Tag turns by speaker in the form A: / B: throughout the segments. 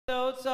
A: Bagenti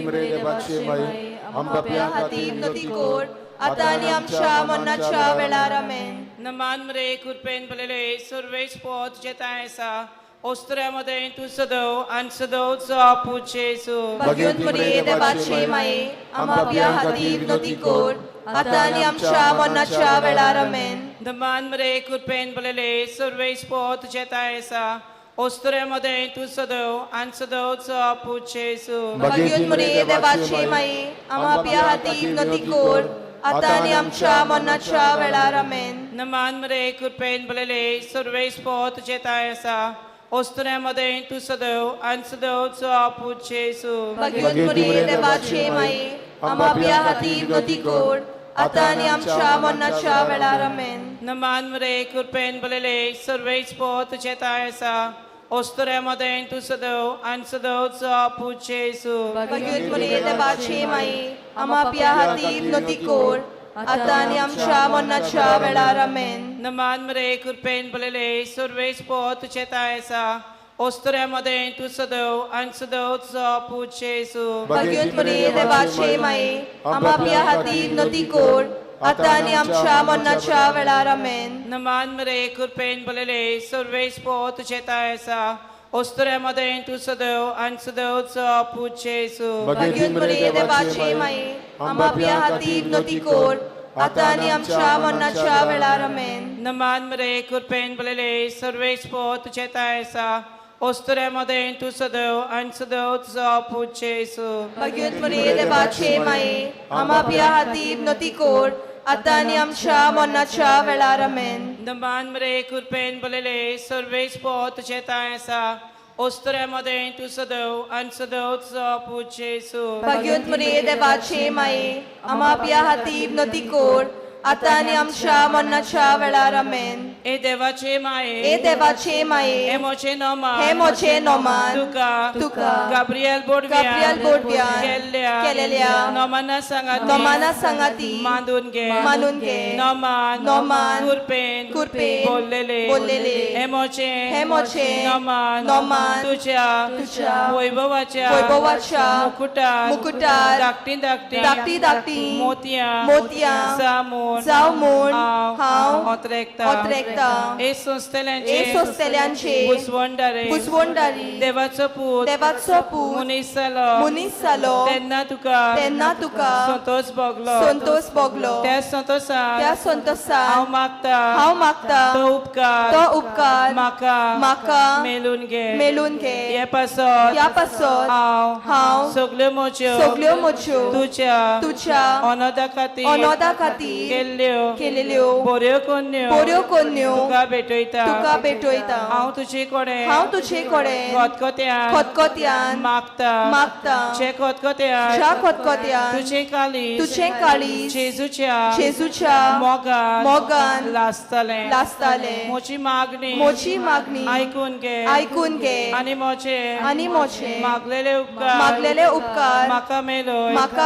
A: mrede batshebai, ambapya hatim notikor, atani amsha monnacha velaramen.
B: Naman mre kurpen balele surveys pot jetaisa. Ostremode tu sado ansado sa puchesu.
A: Bagenti mrede batshebai, ambapya hatim notikor, atani amsha monnacha velaramen.
B: Naman mre kurpen balele surveys pot jetaisa. Ostremode tu sado ansado sa puchesu.
A: Bagenti mrede batshebai, ambapya hatim notikor, atani amsha monnacha velaramen.
B: Naman mre kurpen balele surveys pot jetaisa. Ostremode tu sado ansado sa puchesu.
A: Bagenti mrede batshebai, ambapya hatim notikor, atani amsha monnacha velaramen.
B: Naman mre kurpen balele surveys pot jetaisa. Ostremode tu sado ansado sa puchesu.
A: Bagenti mrede batshebai, ambapya hatim notikor, atani amsha monnacha velaramen.
B: Naman mre kurpen balele surveys pot jetaisa. Ostremode tu sado ansado sa puchesu.
A: Bagenti mrede batshebai, ambapya hatim notikor, atani amsha monnacha velaramen.
B: Naman mre kurpen balele surveys pot jetaisa. Ostremode tu sado ansado sa puchesu.
A: Bagenti mrede batshebai, ambapya hatim notikor, atani amsha monnacha velaramen.
B: Naman mre kurpen balele surveys pot jetaisa. Ostremode tu sado ansado sa puchesu.
A: Bagenti mrede batshebai, ambapya hatim notikor, atani amsha monnacha velaramen.
B: Naman mre kurpen balele surveys pot jetaisa. Ostremode tu sado ansado sa puchesu.
A: Bagenti mrede batshebai, ambapya hatim notikor, atani amsha monnacha velaramen.
B: E devache mae.
A: E devache mae.
B: Emoche noman.
A: Hemoche noman.
B: Tuka.
A: Tuka.
B: Gabriel Borbian.
A: Gabriel Borbian.
B: Kelia.
A: Kelelia.
B: Nomana sangati.
A: Nomana sangati.
B: Mandunge.
A: Manunge.
B: Noman.
A: Noman.
B: Kurpen.
A: Kurpen.
B: Bollele.
A: Bollele.
B: Emoche.
A: Hemoche.
B: Noman.
A: Noman.
B: Tucha.
A: Tucha.
B: Voivovacha.
A: Voivovacha.
B: Mukutar.
A: Mukutar.
B: Dakti dakti.
A: Dakti dakti.
B: Motia.
A: Motia.
B: Samun.
A: Salmon. Hau.
B: Otrekta. Esos
A: Steliance.
B: Buswondare.
A: Buswondari.
B: Devatsoput.
A: Devatsoput.
B: Munisalo.
A: Munisalo.
B: Tennatuka.
A: Tennatuka.
B: Santos Boglo.
A: Santos Boglo.
B: Tes Santosan.
A: Tes Santosan.
B: Aumakta.
A: Haumakta.
B: To upkar.
A: To upkar.
B: Maka.
A: Maka.
B: Melunge.
A: Melunge.
B: Yepasot.
A: Yapasot.
B: Hau. Soglemocho.
A: Soglemocho.
B: Tucha.
A: Tucha.
B: Onodakati.
A: Onodakati.
B: Kelio.
A: Kelelio.
B: Boryokonyo.
A: Boryokonyo.
B: तुका भेटोयता
A: तुका भेटोयता
B: हांव तुजे कडेन
A: हांव तुजे कडेन
B: खतखत्यान
A: खतखत्यान
B: मागता
A: मागता
B: चे खतखत्यान
A: ज्या खतखत्यान
B: तुजे काळीज
A: तुझे काळीज
B: जेजूच्या
A: जेजूच्या
B: मोगान
A: मोगान
B: लासतले
A: लासताले
B: मोची मागणी
A: मोची मागणी
B: ऐकून घे
A: ऐकून घे
B: आणि
A: मोचे
B: मागलेले उपकार म्हाका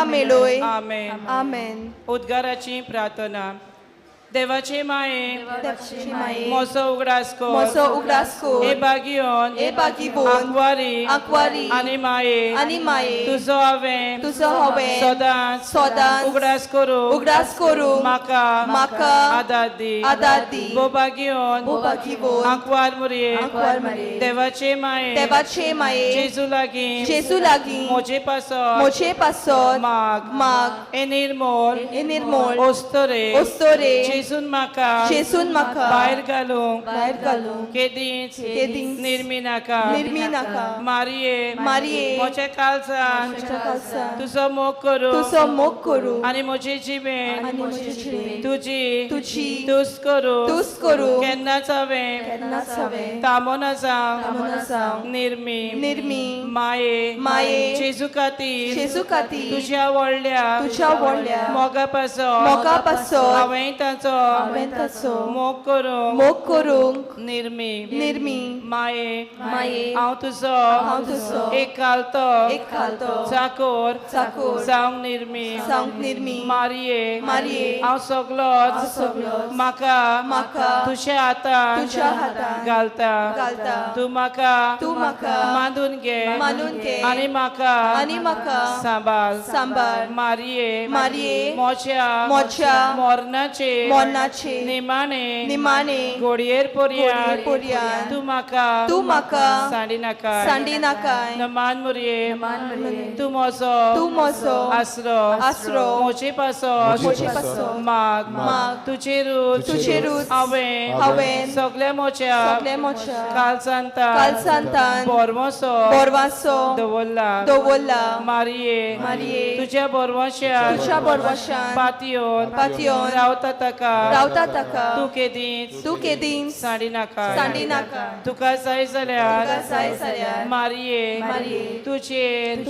B: मेलोय आमेन
A: आमेन
B: उद्गाराची प्रार्थना देवाचे माये
A: देवाची माये
B: मोसो उगडासको
A: ए बागियोन आंकवारी
B: आणि माये तुझो हांवें सदांच उगडास करू माका आदार दी बो बागियोन आंकवार मुरये देवाचे माये जेजू लागीं मोचे पासत माग ए निर्मोल ओस्तोरे जेजून माका भायर घालूंक केदींच निर्मिनाका मारिये मोचे काळजान तुजो मोग करू आनी मोचे जिबेन तुजी तुस करू केन्नाच हांवें तामोन जावं निर्मी माये जेजू खातीर तुज्या व्हडल्या मोगा पासत हांवें ताचो
A: हांवें
B: मोग करूंक
A: मोग करूंक
B: निर्मी
A: निर्मी
B: मायेक
A: मायेक
B: हांव
A: हांव
B: तुजो
A: तुजो
B: एक घालतो चाकोर जावंक निर्मी
A: जावंक निर्मी
B: मारये
A: मारये
B: हांव सगलोच
A: सगलोच
B: म्हाका तुज्या हातान
A: तुज्या हातान
B: घालता
A: घालता
B: तूं म्हाका मांडून
A: मांडून घे
B: आनी म्हाका सांबाळ
A: सांबाळ
B: मारये
A: मोच्या
B: मोरणाचे
A: निमाणे
B: घोडयेर
A: पर्यंत
B: तूं म्हाका सांडी नाकाय नमान मुरये तूं म्हजो आसरो मोचे पासो माग तुजे रूच हांवें सगल्या मोच्या कालसांतान बोरवासो दवरला मारये तुज्या बोरवाशान पातयोन रावता ताका तूं केदींच सांडी नाका तुका जाय जाल्यार मारये तुजेर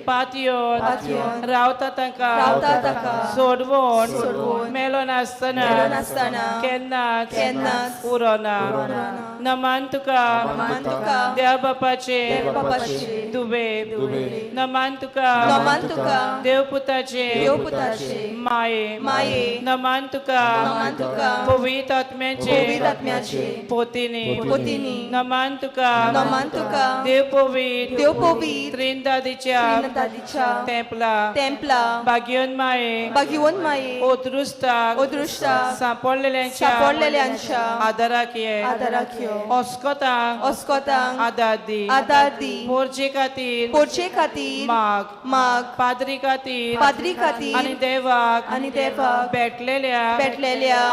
B: पातयोन रावता ताका सोडवून मेलो नासतना केन्नाच उरोना नमान तुका देव बापाचे दुबे नमान तुका देव पुताचे माये नमान तुका पवित्र आत्म्याचे पोतिनी नमान तुका देव पवित्र त्रिंदादीच्या तेंपला बागियोन माये ओद्रुस्ताक सांपडलेल्यांच्या आदाराक ओस्कोतांक आदार दी पोरचे खातीर माग पाद्री खातीर आनी देवाक भेटलेल्या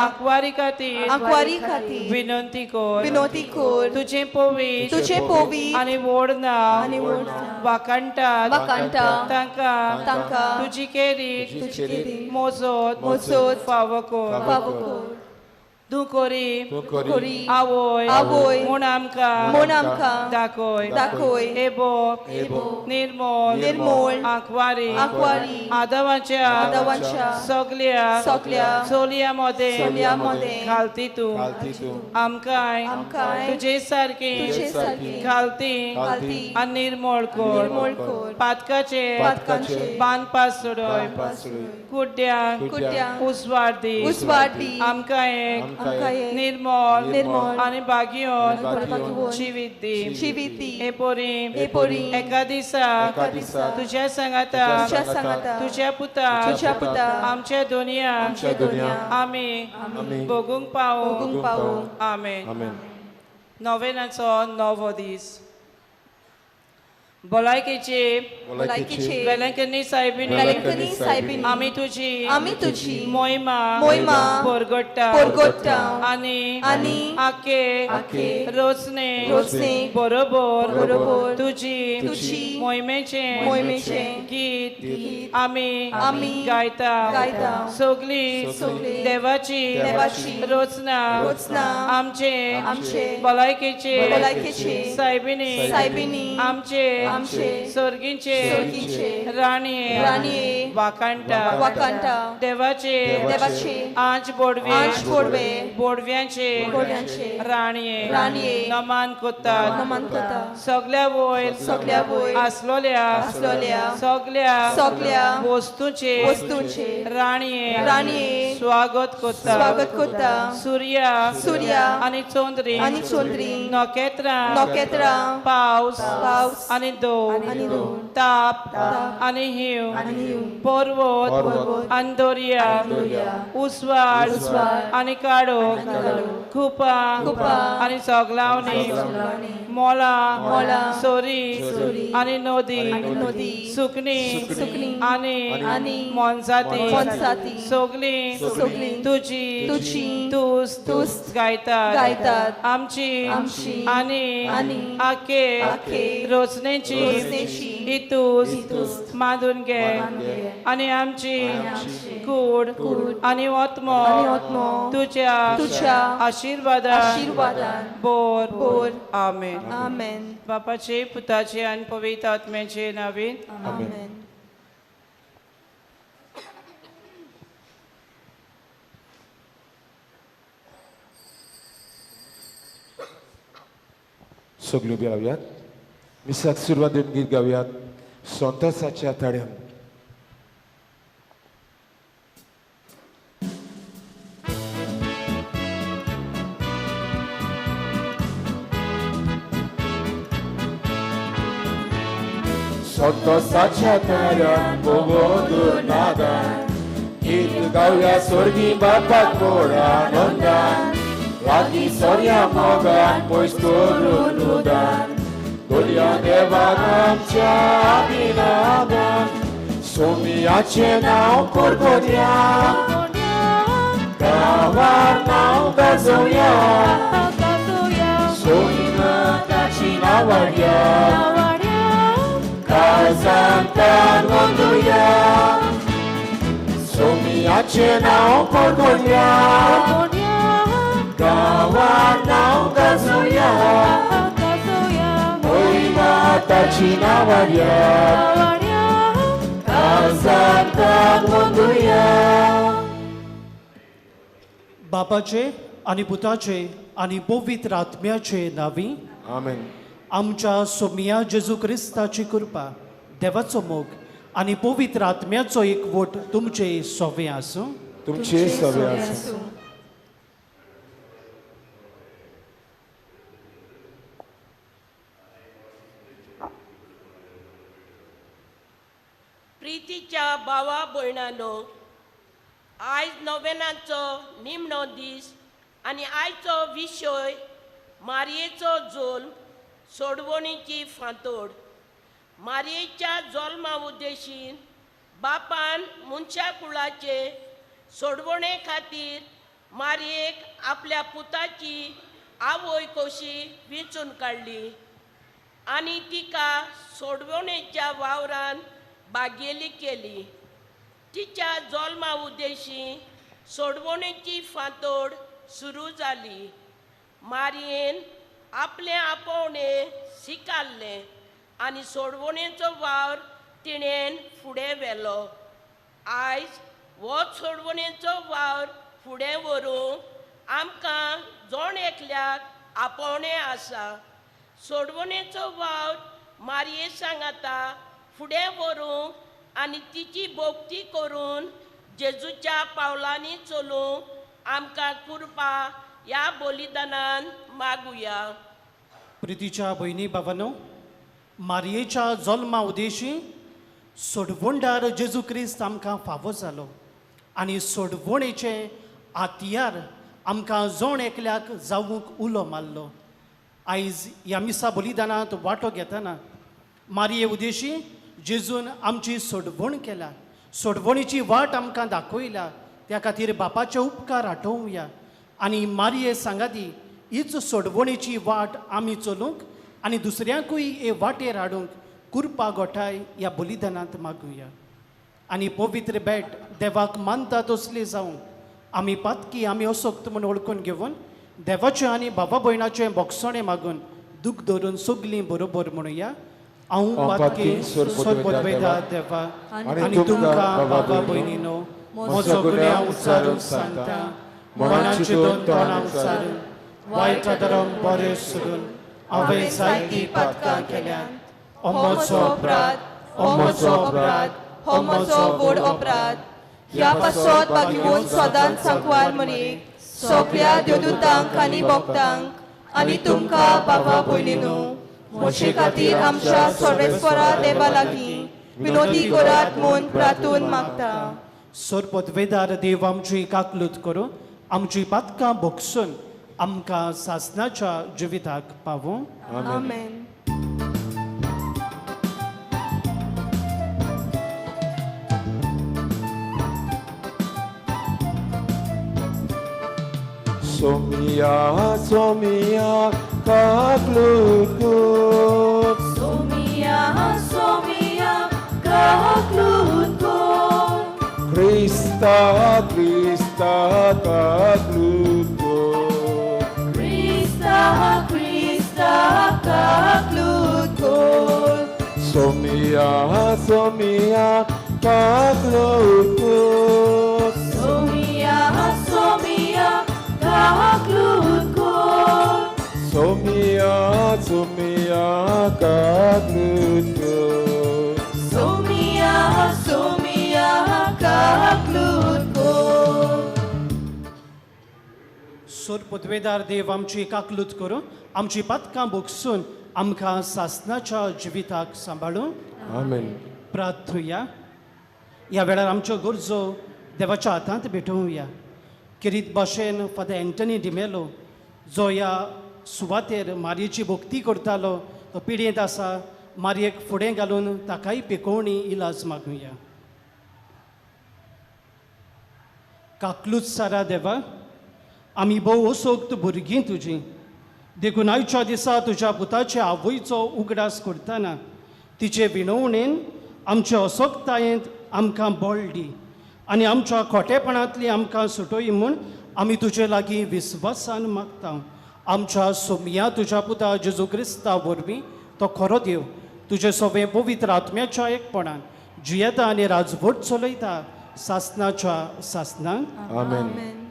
B: आंकवारी खातीर विनंती कोर तुझे पवित्र आनी व्हड नांव वाकाणटात तांकां तुजी केरी मोजोत फावो कोर तूं कोरी आवय म्हूण आमकां दाखय एबो निर्मोल आंकवारी आदावाच्या सगल्या चोलया मोदे घालती तूं आमकांय तुजे सारकी घालती आनी निर्मोळ कोर पातकाचे बांदपास सोडय कुड्ड्यांक उजवाड दी आमकां निर्मल आनी बागियोन जिवीत दी हे पोरी एका दिसा तुज्या सांगाता तुज्या पुता आमच्या दुनिया आमी भोगूंक पावूं आमेन नोवेनाचो नवो दीस भलायकेचे वेलंकनी साहेबीन आमी तुजी मोहिमा परगट्टा आनी आखे रोचने बरोबर तुजी मोहिमेचे गीत आमी गायता सगली देवाची रोचना आमचे भलायकेचे साहेबिनी आमचे सर्गींचे राणी वाकांटा देवाचे आंच बोडव्यांचे राणी नमान कोतात सगल्या वयर आसलोल्या सगल्या वस्तूंचे राणी स्वागत कोता सूर्या आनी चोंद्री नखेत्रां पावस आनी ताप आनी हिंव पर्वत आनी दर्या उसवाड आनी काडोक खुपा आनी सगलावणी मोला सोरी आनी नदी सुकणी आनी मोनजाती सगली तुजी तुस गायतात आमची आनी आखे रोचनेची इतूस मांडून घे आनी आमची कूड आनी ओतमो तुज्या आशीर्वादान बोर आमेन बापाचे पुताचे आनी पवित्र आत्म्याचे नावेन आमेन
C: सगळे उभे राहूयात. मिसाक सुरुवात देऊन गीत गाऊयात संतोषाच्या तळ्यात. संतोषाच्या तळ्यात पोगोदून नादान गीत गाऊया स्वर्गी बापाक मोड आनंदान. लागीं सोर्या मोगान पयस करून उदान दोल्या देवाक आमच्या अभिनादान. सोमियाचें नांव परगोवया गांवार नांव गाजोवया सोमिनाथाची नांवाडया काळजांतान वंदुया. सोमियाचें नांव परगोवया गांवार नांव गाजोवया मोहिनाथाची नांवाडया काळजांतान वंदुया.
D: बापाचे आणि पुताचे आणि पवित्र आत्म्याचे नावी
C: आमेन.
D: आमच्या सोमिया जेजू क्रिस्ताची कृपा देवाचो मोग आणि पवित्र आत्म्याचो एकवट तुमचे सोवे आसूं.
C: तुमचे सवे आसूं.
E: प्रितीच्या भावा भयणांनो, आयज नोवेनाचो निमणो दीस आनी आयचो विशय मारयेचो जल्म सोडवणीची फांतोड. मारयेच्या जल्मा उद्देशीन बापान मनशा कुळाचे सोडवणे खातीर मारयेक आपल्या पुताची आवय कशी वेंचून काडली आनी तिका सोडवणेच्या वावरान बागेली केली. तिच्या जल्मा उद्देशी सोडवणेची फांतोड सुरू जाली. मारयेन आपले आपोवणे स्विकारले आनी सोडवणेचो वावर तिणेन फुडें व्हेलो. आयज हो सोडवणेचो वावर फुडें व्हरूंक आमकां जोण एकल्याक आपोवणें आसा. सोडवणेचो वावर मारये सांगाता फुडें व्हरूंक आनी तिची भोगती करून जेजूच्या पावलांनी चलूंक आमकां कृपा ह्या बलिदानान मागुया.
D: प्रितीच्या भयणी भावांनो, मारयेच्या जल्मा उद्देशी सोडवणदार जेजू क्रिस्त आमकां फावो जालो आनी सोडवणेचे हातयार आमकां जोण एकल्याक जावूंक उलो मारलो. आयज ह्या मिसा बलिदानांत वांटो घेतना मारये उद्देशी जेजून आमची सोडवण केला. सोडवणीची वाट आमकां दाखयल्या. त्या खातीर बापाचे उपकार आठोवया आनी मारये सांगाती हीच सोडवणेची वाट आमी चलूंक आनी दुसऱ्यांकूय हे वाटेर हाडूंक कृपा गोठाय ह्या बलिदानांत मागुया. आनी पवित्र भेट देवाक मानता तसली जावं आमी पातकी आमी असोक्त म्हूण ओळखून घेवन देवाचें आनी बाबा भयणाचें बोगसणें मागून दूख धरून सगलीं बरोबर म्हणुया. हांव पातकी सोदवेदा देवा आनी तुमकां बाबा भयणीनो म्हजो गुन्यांव उच्चारून सांगता. मनाची दोन तोंडां उच्चारून वायट आदारांक बरें सोडून हांवें जायतीं पातकां केल्यात. हो म्हजो अपराध,
A: हो म्हजो अपराध, हो म्हजो व्हड अपराध. ह्या पासत बागिवून सदांच सांकवार म्हणीक सगळ्या देवदूतांक आनी भक्तांक आनी तुमकां बाबा भयणीनो म्हजे खातीर आमच्या सर्वेस्वरा देवा लागीं विनोदी करात म्हूण प्रार्थून मागता.
D: सोरपदवेदार देव आमची काकलूत करून आमची पातकां भोगसून आमकां सासणाच्या जिविताक पावूं.
A: आमेन.
C: सोमिया सोमिया काकलूत कर.
A: सोमिया सोमिया काकलूत कर.
C: क्रिस्ता क्रिस्ता काकलूत कर.
A: क्रिस्ता क्रिस्ता काकलूत कर.
C: सोमिया सोमिया काकलूत कर.
A: सोमिया सोमिया काकलूत कर.
C: Somia, somia, kaglutko.
A: Somia, somia, kaklutko.
D: सोर पदवेदार देव आमची काकलूत करून आमची पातकां बोगसून आमकां सासनाच्या जिविताक सांबाळून
C: Amen.
D: प्रार्थुया. ह्या वेळार आमच्यो गरजो देवाच्या हातांत भेटोवया. किरीत भाशेन फादर एंटनी डिमेलो जो ह्या सुवातेर मारयेची भोक्ती करतालो तो पिडयेंत आसा. मारयेक फुडें घालून ताकाय पिकोवणी इलाज मागुया. काकलूत सारा देवा, आमी भोव असोक्त भुरगीं तुजीं देखून आयच्या दिसा तुज्या पुताच्या आवयचो उगडास करतना तिचे विणवणेन आमच्या असोक्तायेंत आमकां बळ दी आनी आमच्या खोटेपणांतली आमकां सुटोय म्हूण आमी तुजे लागीं विस्वासान मागता. आमच्या सोमया तुज्या पुता जेजू क्रिस्ता वरवीं तो खरो देव तुजे सगळे पवित्र आत्म्याच्या एकपणान जियेता आनी राजवट चलयता सासनाच्या सासनांक.
C: Amen.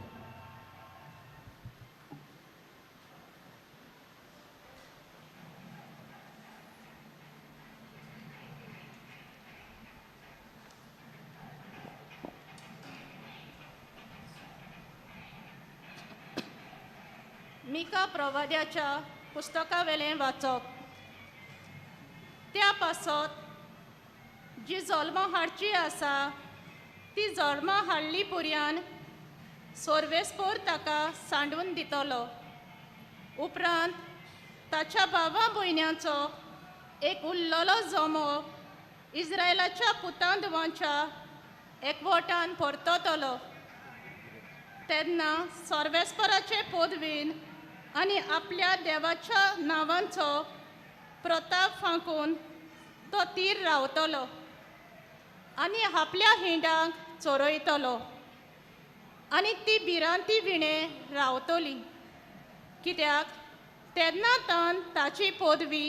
F: मिका प्रवाद्याच्या पुस्तका वेलें वाचप. त्या पासत जी जल्मां हाडची आसा ती जल्मां हाडली पुर्यान सोर्वेस्पोर ताका सांडून दितलो. उपरांत ताच्या भावा भयण्यांचो एक उरलेलो जोमो इस्रायलाच्या पुतांदवांच्या एकवटान परततलो. तेन्ना सोर्वेस्पराचे पदवीन आनी आपल्या देवाच्या नांवांचो प्रताप फांकून तो तीर रावतलो आनी आपल्या हिंडांक चोरयतलो आनी ती भिरांती विणे रावतली. कित्याक तेन्ना तान ताची पदवी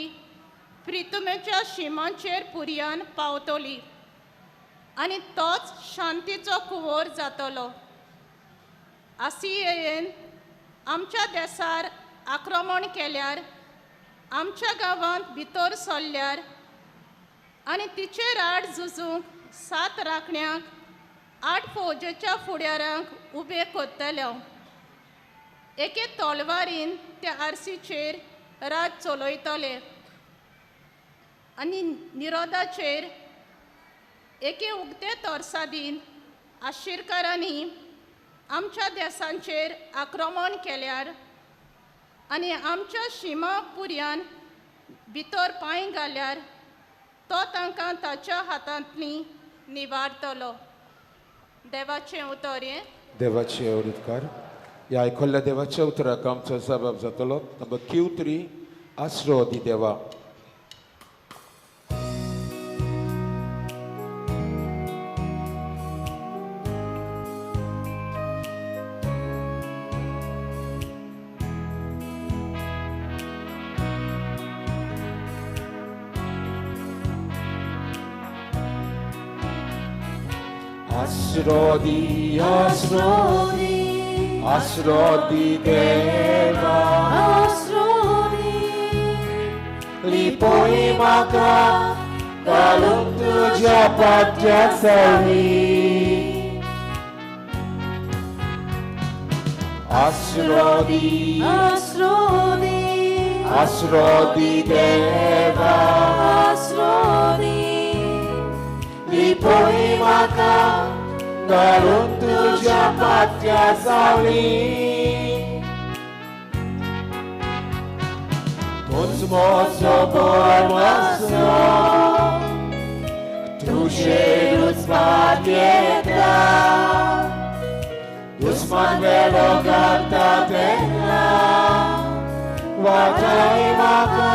F: प्रितुमेच्या शिमांचेर पुर्यान पावतली आनी तोच शांतीचो कुंवर जातलो. आसियेन आमच्या देसार आक्रमण केल्यार आमच्या गांवांत भितर सरल्यार आनी तिचेर आड झुजूंक 7 राखण्यांक 8 फौजेच्या फुडाऱ्यांक उबे करतले. एके तलवारीन त्या आरसीचेर राज चलयतले आनी निरोधाचेर एके उगते तोरसादीन आशिरकारांनी आमच्या देसांचेर आक्रमण केल्यार आनी आमच्या शिमा पुर्यान भितर पांय घाल्यार तो तांकां ताच्या हातांतली निवारतलो. देवाचें उतर हें.
C: देवाचे उदकार. ह्या आयकल्ल्या देवाच्या उतराक आमचो जबाब जातलो. नंबर Q3 आसरो दी देवा. Asrodi, Asrodi, Asrodi Deva, Asrodi, lipoi maka dalam tujuh pajak sali. Asrodi, Asrodi, Asrodi Deva, Asrodi, lipoi maka dalam tujuh pajak sali. Tunsmoso bormaso, tu sherut spadieta, Dusman velo gata tena, wajai maka,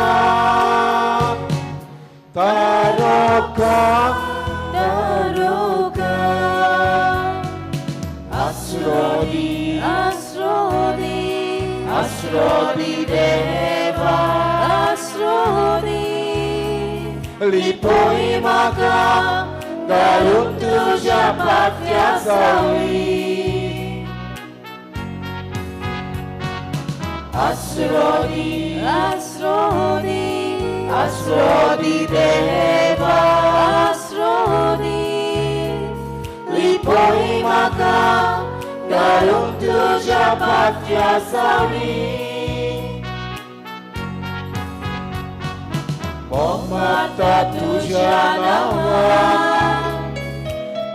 C: taroka, taroka, Asrodi, Asrodi, Asrodi Deva, Asrodi, lipoi maka, dalam tujuh pajak sali.
A: Asrodi, Asrodi, Asrodi Deva, Asrodi, lipoi maka, galung tuja patya sawi. Pomata tuja nawa,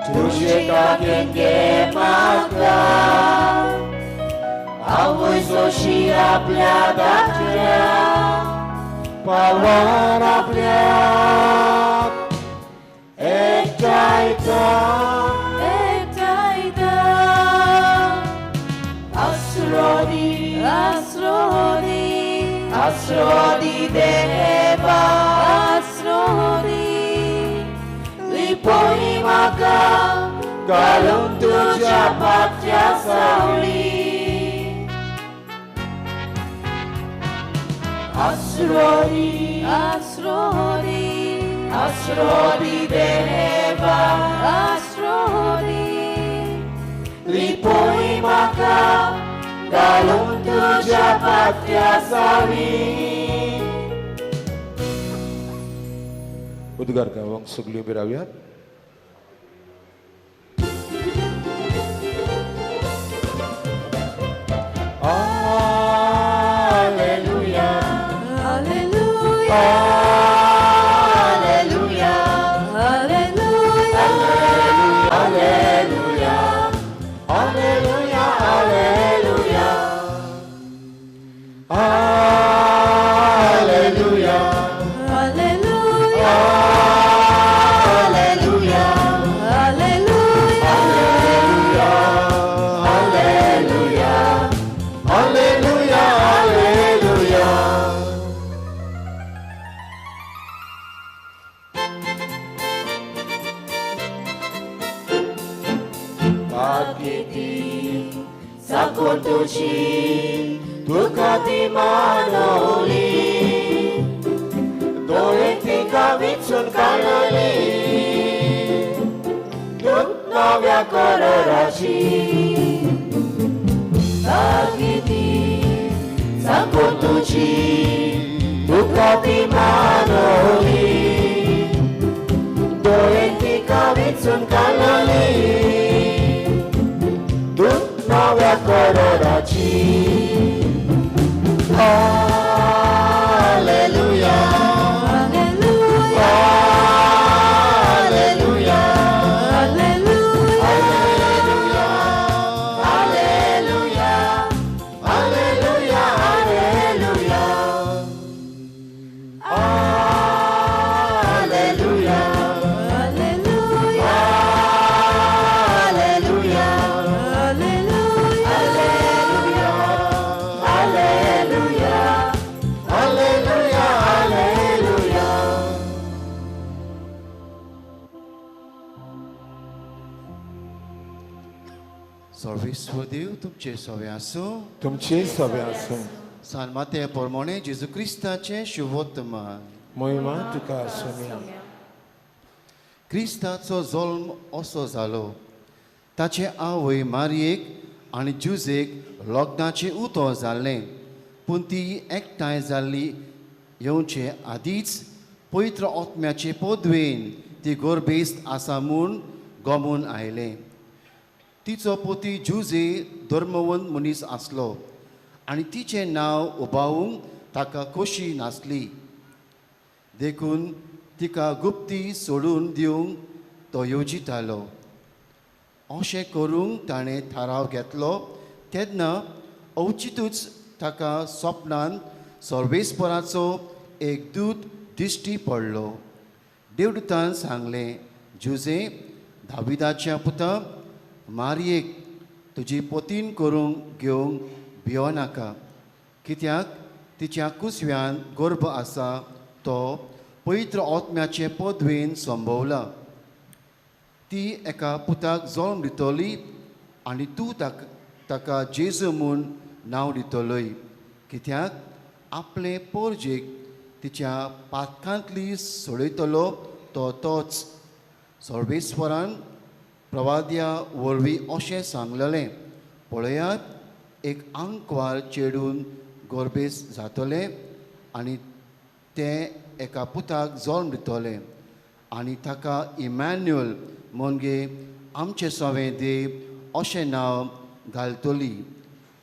A: tuje kakenge maka. Avui zoshi aplia datria, palvar aplia, etaita, etaita. Asrodi, Asrodi, Asrodi Deva, Asrodi, lipoi maka, galung tuja patya sauli. Asrodi, Asrodi, Asrodi Deva, Asrodi, lipoi maka, galung tuja patya sawi.
C: उद्गार गावांक सगळीं उबी रावयात.
A: Sakuntuci, Ducati manoli, dolenti cavitsun canali, Dut novia cororaci, Agiti, Sakuntuci, Ducati manoli, dolenti cavitsun canali, Novia coronaci. Alleluia, alleluia, alleluia, alleluia, alleluia, alleluia, alleluia, alleluia, alleluia, alleluia.
G: Sarveshwar देव तुमचे सवे आसूं.
C: तुमचे सवे आसूं.
G: सालमाते प्रमाणे जेजू क्रिस्ताचे शुभोत्तमान.
C: महिमा तुका आसूं.
G: क्रिस्ताचो जल्म असो जालो. ताचे आवय मारयेक आनी जुजेक लग्नाचें उतो जाल्लें, पूण ती एकठांय जाल्ली येवचे आदींच पवित्र आत्म्याचे पोदवेन ती गर्भेस्त आसा म्हूण गमून आयलें. तिचो पोती जुजे धर्मवंत मनीस आसलो आनी तिचें नांव उबावूंक ताका खोशी नासली. देखून तिका गुप्ती सोडून दिवंक तो येवजितालो. अशें करूंक ताणें थाराव घेतलो. तेन्ना अवचितूच ताका स्वप्नांत सर्वेस्पराचो एक दूत दिश्टी पडलो. देवदूतान सांगलें, जुजे, दाविदाच्या पुता, मारयेक तुजी पोतीन करूंक घेवंक भियोनाका, कित्याक तिच्या कुसव्यान गर्भ आसा तो पवित्र आत्म्याचे पोदवेन संभोवला. ती एका पुताक जल्म दितली आनी तूं ताका जेजू म्हूण नांव दितलोय, कित्याक आपले पोरजेक तिच्या पातकांतली सोडयतलो तो तोच. सर्वेस्वरान प्रवाद्या वरवीं अशें सांगलेलें, पळयात एक आंकवार चेडून गोरबेस जातले आनी ते एका पुताक जल्म दितले आनी ताका इमॅन्युअल म्हणजे आमचे सवें देव अशें नांव घालतली.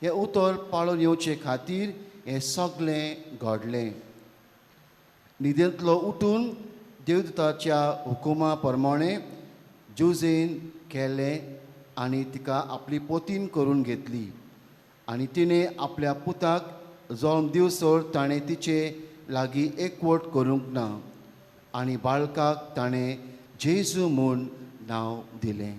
G: हें उतर पाळून येवचे खातीर हें सगळें घडलें. न्हिदेंतलो उठून देवदूताच्या हुकुमा प्रमाणे जुजेन केलें आनी तिका आपली पोतीन करून घेतली आनी तिणें आपल्या पुताक जल्म दिवसर ताणें तिचे लागीं एकवट करूंक ना आनी बाळकाक ताणें जेजू म्हूण नांव दिलें.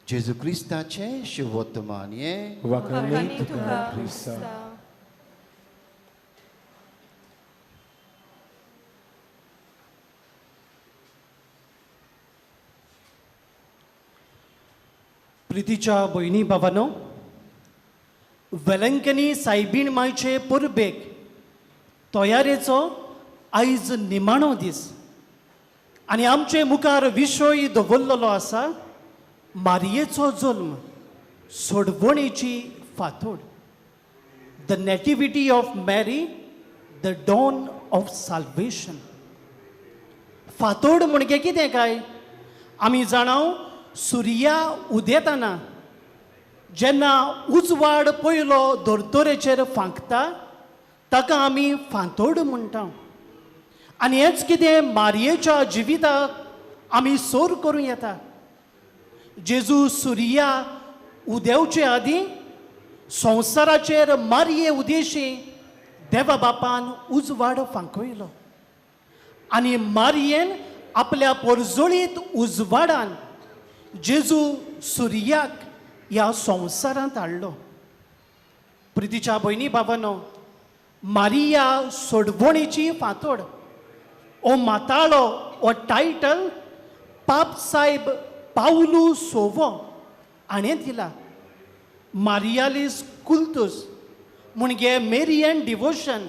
G: जेजू क्रिस्ताचें शुभ वर्तमान हें
C: वखणी
A: तुका
C: क्रिस्ता.
D: प्रितीच्या भयणी भावांनो, वेलंकनी सायबीण मायचे परबेक तयारेचो आयज निमाणो दीस आनी आमचे मुखार विशय दवरलेलो आसा मारयेचो जल्म, सोडवणेची फांतोड. द नेटिविटी ऑफ मॅरी, द डॉन ऑफ साल्वेशन. फांतोड म्हणजे कितें काय? आमी जाणाव सुर्या उदेताना जेन्ना उजवाड पयलो दोरतोरेचेर फांकता ताका आमी फांतोड म्हणटा. आनी हेंच कितें मारयेच्या जिविताक आमी सोर करूं येता. जेजू सुर्या उदेवचे आदीं संवसाराचेर मारये उदेशी देवा बापान उजवाड फांकयलो आनी मारयेन आपल्या पोरजोळीत उजवाडान जेजू सुर्याक ह्या संवसारांत हाडलो. प्रितीच्या भयणी भावांनो, मारिया सोडवणेची फांतोड हो माताळो हो टायटल पाप साहेब पावलू सोवो हाणें दिला. मारियालीस कुल्तूस म्हणजे मेरियन डिवोशन,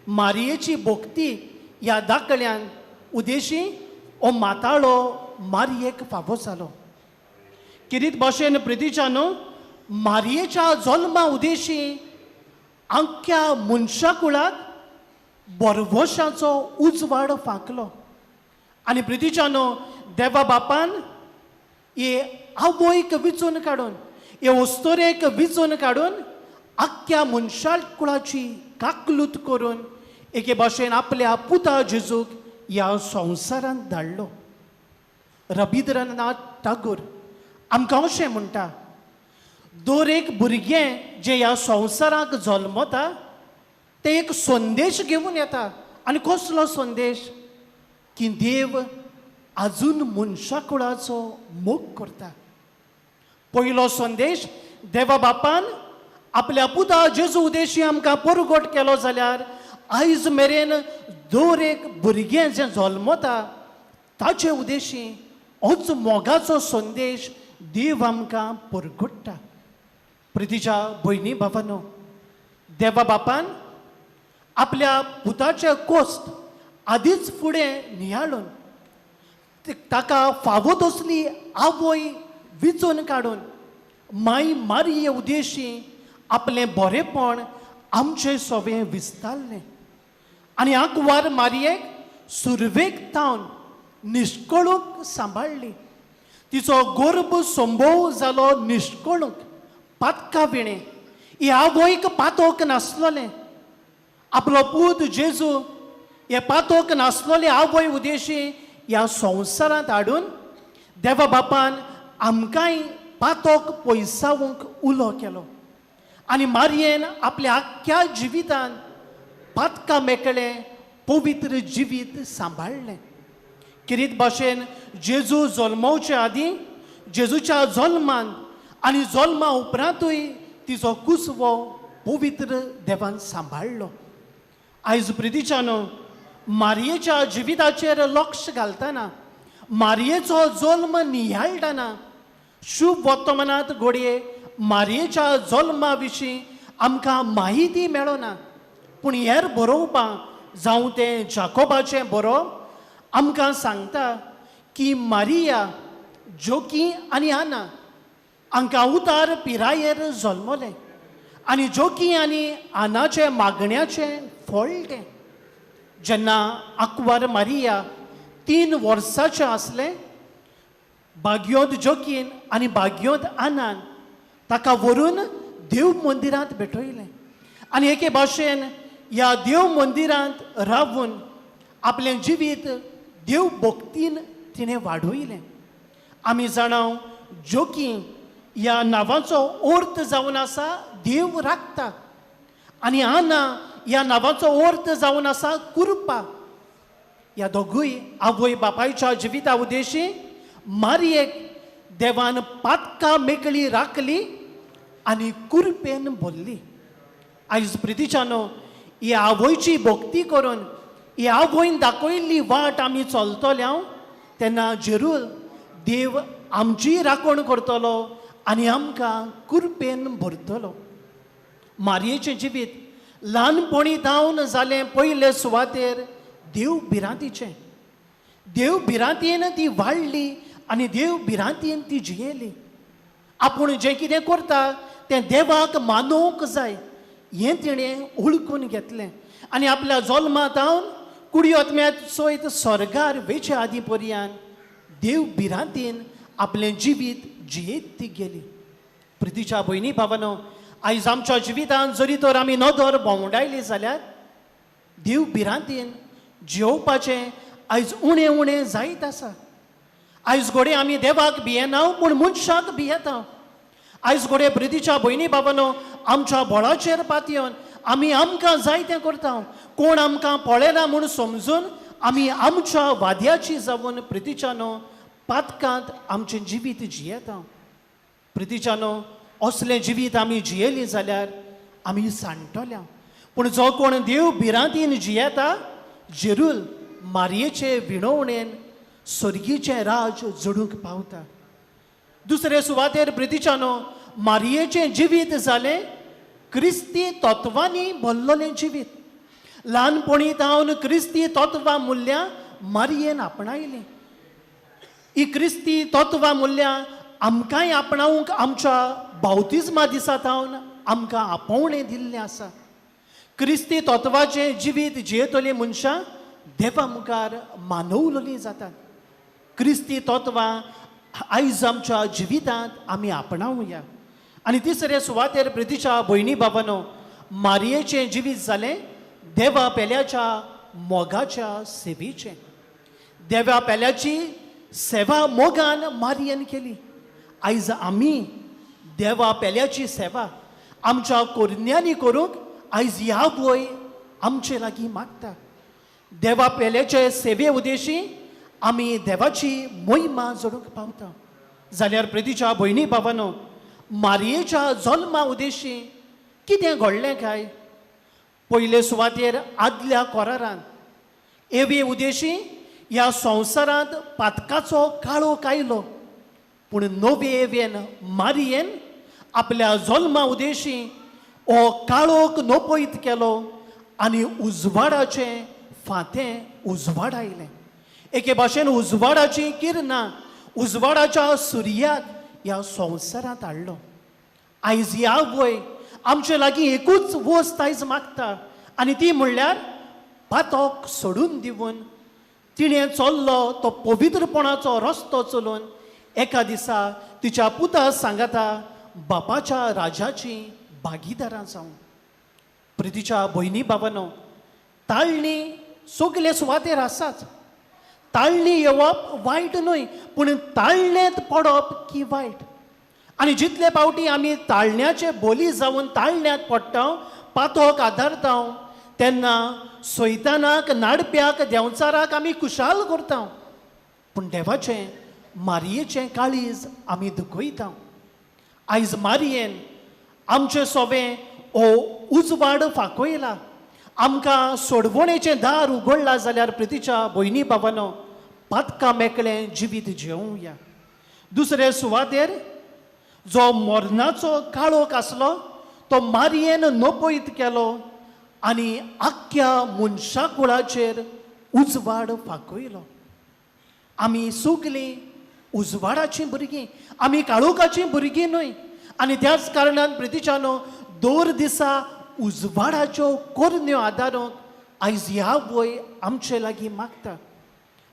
D: मारयेची भोक्ती ह्या दाखल्यान उदेशी हो माताळो मारयेक फावो जालो. किरीत भाशेन प्रितीच्यानो, मारयेच्या जल्मा उदेशी आख्या मनशा कुळाक बरवशाचो उजवाड फांकलो. आनी प्रितीच्यानो, देवा बापान हे आवयक विचून काडून, हे ओस्तोरेक विचून काडून आख्या मनशा कुळाची काकलूत करून एके भाशेन आपल्या पुता जेजूक ह्या संवसारांत धाडलो. रबिंद्रनाथ टागोर आमकां अशें म्हणटा, दर एक भुरगें जें ह्या संवसाराक जल्मता तें एक संदेश घेवन येता. आनी कसलो संदेश? की देव आजून मनशा कुळाचो मोग करता. पयलो संदेश देवा बापान आपल्या पुता जेजू उदेशी आमकां परगट केलो जाल्यार आयज मेरेन दर एक भुरगें जें जल्मता ताचे उदेशी होच मोगाचो संदेश देव आमकां परगट्टा. प्रितीच्या भयणी भावांनो, देवा बापान आपल्या पुताचे कोस्त आदींच फुडें नियाळून ताका फावो तसली आवय विचून काडून माई मारये उदेशी आपलें बरेपण आमचें सवें विस्तारलें. आनी आंकवार मारयेक सुरवेक तावन निश्कळूंक सांबाळली. तिचो गर्भ संभोव जालो निश्कळूंक, पातका विणें. ही आवयक पातोक नासलोलें. आपलो पूत जेजू हे पातोक नासलोले आवय उदेशी ह्या संवसारांत हाडून देवा बापान आमकांय पातोक पयसावूंक उलो केलो. आनी मारयेन आपल्या आख्या जिवितान पातका मेकळें पवित्र जिवीत सांबाळलें. किरीत भाशेन जेजू जल्मवचे आदीं, जेजूच्या जल्मान आनी जल्मा उपरांतूय तिचो कुसवो पवित्र देवान सांबाळलो. आयज प्रितीच्यानो, मारयेच्या जिविताचेर लक्ष घालतना, मारयेचो जल्म नियाळटना शुभ वर्तमानांत घडये मारयेच्या जल्मा विशीं आमकां माहिती मेळना. पूण हेर बरोवपाक जावं तें जाकोबाचें बरोवप आमकां सांगता की मारिया, जोकी आनी आना हांकां उतार पिरायेर जल्मले आनी जोकी आनी आनाचे मागण्याचे फळ तें. जेन्ना आंकवार मारिया 3 वर्साचें आसलें, बागयोद जोकीन आनी बागयोद आनान ताका व्हरून देव मंदिरांत भेटयलें आनी एके भाशेन ह्या देव मंदिरांत रावून आपलें जिवीत देव भक्तीन तिणें वाडयलें. आमी जाणाव जोकी ह्या नांवाचो अर्थ जावन आसा देव राखता आनी आना ह्या नांवाचो अर्थ जावन आसा कुरपा. ह्या दोगूय आवय बापायच्या जिविता उद्देशी मारयेक देवान पातकां मेकळी राखली आनी कुरपेन भरली. आयज प्रितीच्यानो ही आवयची भक्ती करून ही आवयन दाखयल्ली वाट आमी चलतले तेन्ना जरूर देव आमची राखण करतलो आनी आमकां कुरपेन भरतलो. मारयेचें जिवीत ल्हानपणी जावन जालें पयले सुवातेर देव भिरांतीचें. देव भिरांतीन ती वाडली आनी देव भिरांतीन ती जियेली. आपूण जें कितें करता तें देवाक मानूंक जाय हें तिणें ओळखून घेतलें आनी आपल्या जल्मांत जावन कुडयोत्म्यात सयत स्वर्गार वेचे आदी पर्यान देव भिरांतीन आपलें जिवीत जियेत ती गेली. प्रितीच्या भयणी भावानो, आयज आमच्या जिवितांत जरी तर आमी नदर भोंवडायली जाल्यार देव भिरांतीन जियोवपाचें आयज उणें उणें जायत आसा. आयज घोडे आमी देवाक भियेना पूण मनशाक भियेता. आयज घोडे प्रितीच्या भयणी भावानो, आमच्या बळाचेर पातयेवन आमी आमकां जाय तें करता. कोण आमकां पळयना म्हूण समजून आमी आमच्या वाद्याची जावन प्रितीच्यानो पातकांत आमचें जिवीत जियेता. प्रितीच्यानो, असलें जिवीत आमी जियेलीं जाल्यार आमी सांडटल्या. पूण जो कोण देव भिरांतीन जियेता जरूर मारयेचे विणवणेन स्वर्गीचें राज जडूंक पावता. दुसरे सुवातेर प्रितीच्यानो, मारयेचें जिवीत जालें क्रिस्ती तत्वांनी भरलेलें जिवीत. ल्हानपणी जावन क्रिस्ती तत्वां मूल्यां मारयेन आपणायलीं. ही क्रिस्ती तत्वां मूल्यां आमकांय आपणावंक आमच्या बावतिजमा दिसा जावन आमकां आपोवणें दिल्लें आसा. क्रिस्ती तत्वाचें जिवीत जियेतलीं मनशां देवा मुखार मानवलेलीं जातात. क्रिस्ती तत्वां आयज आमच्या जिवितांत आमी आपणावया. आनी तिसरे सुवातेर प्रितीच्या भयणी भावानो, मारयेचें जिवीत जालें देवा पेल्याच्या मोगाच्या सेवेचें. देवा पेल्याची सेवा मोगान मारयेन केली. आयज आमी देवा पेल्याची सेवा आमच्या कोरन्यांनी करूंक आयज ह्या वय आमचे लागीं मागता. देवा पेल्याचे सेवे उद्देशी आमी देवाची मोहिमा जोडूंक पावता. जाल्यार प्रितीच्या भयणी भावानो, मारयेच्या जल्मा उद्देशी कितें घडलें काय? पयले सुवातेर आदल्या कोरारांत एवे उद्देशी ह्या संवसारांत पातकाचो काळोख आयलो. पूण नवे एवेन मारयेन आपल्या जल्मा उद्देशी हो काळोख नपयत केलो आनी उजवाडाचें फातें उजवाड आयलें. एके भाशेन उजवाडाची किरणां उजवाडाच्या सुर्याक ह्या संवसारांत हाडलो. आयज ह्या वय आमचे लागीं एकूच वस्त आयज मागता आनी ती म्हणल्यार पातोक सोडून दिवन तिणें चल्लो तो पवित्रपणाचो रस्तो चलून एका दिसा तिच्या पुता सांगता बापाच्या राजाची भागीदारां जावं. प्रितीच्या भयणी भावानो, ताळणी सगले सुवातेर आसाच. ताळणी येवप वायट न्हय, पूण ताळणेंत पडप की वायट. आनी जितले फावटी आमी ताळण्याचे बोली जावन ताळण्यांत पडटा, पातोक आदारता, तेन्ना सैतानाक नाडप्याक देंवचाराक आमी कुशाल करता. पूण देवाचें मारयेचें काळीज आमी दुखयता. आयज मारयेन आमचें सोबें हो उजवाड फांकयला. आमकां सोडवणेचें दार उगडलां जाल्यार प्रितीच्या भयणी भावानो, पातकां मेकळें जिवीत जियोवया. दुसरे सुवातेर जो मरणाचो काळोख आसलो तो मारयेन नपयत केलो आनी आख्ख्या मनशा कुळाचेर उजवाड फांकयलो. आमी सगलीं उजवाडाचीं भुरगीं आमी काळोखाचीं भुरगीं न्हय आनी त्याच कारणान प्रितीच्यानो दर दिसा उजवाडाच्यो कोरन्यो आदारूंक आयज ह्या वय आमचे लागीं मागता.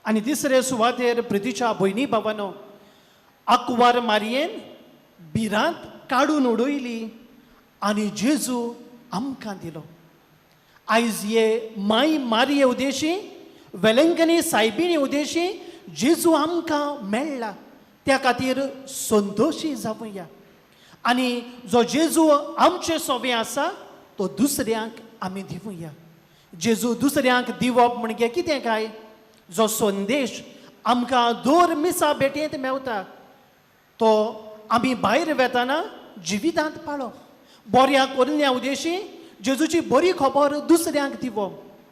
D: आनी तिसरे सुवातेर प्रितीच्या भयणी भावानो आंकवार मारयेन बिरांत काडून उडयली आनी जेजू आमकां दिलो. आयज हे माय मारये उदेशी वेलंकनी सायबिणी उदेशी जेजू आमकां मेळ्ळा त्या खातीर संतोशी जावया. आनी जो जेजू आमचे सोबे आसा तो दुसऱ्यांक आमी दिवया. जेजू दुसऱ्यांक दिवप म्हणजे कितें काय, जो संदेश आमकां दर मिसा भेटेंत मेवता तो आमी भायर वेताना जिवितांत पाळप. बऱ्या कोरन्या उदेशी जेजूची बरी खबर दुसऱ्यांक दिवप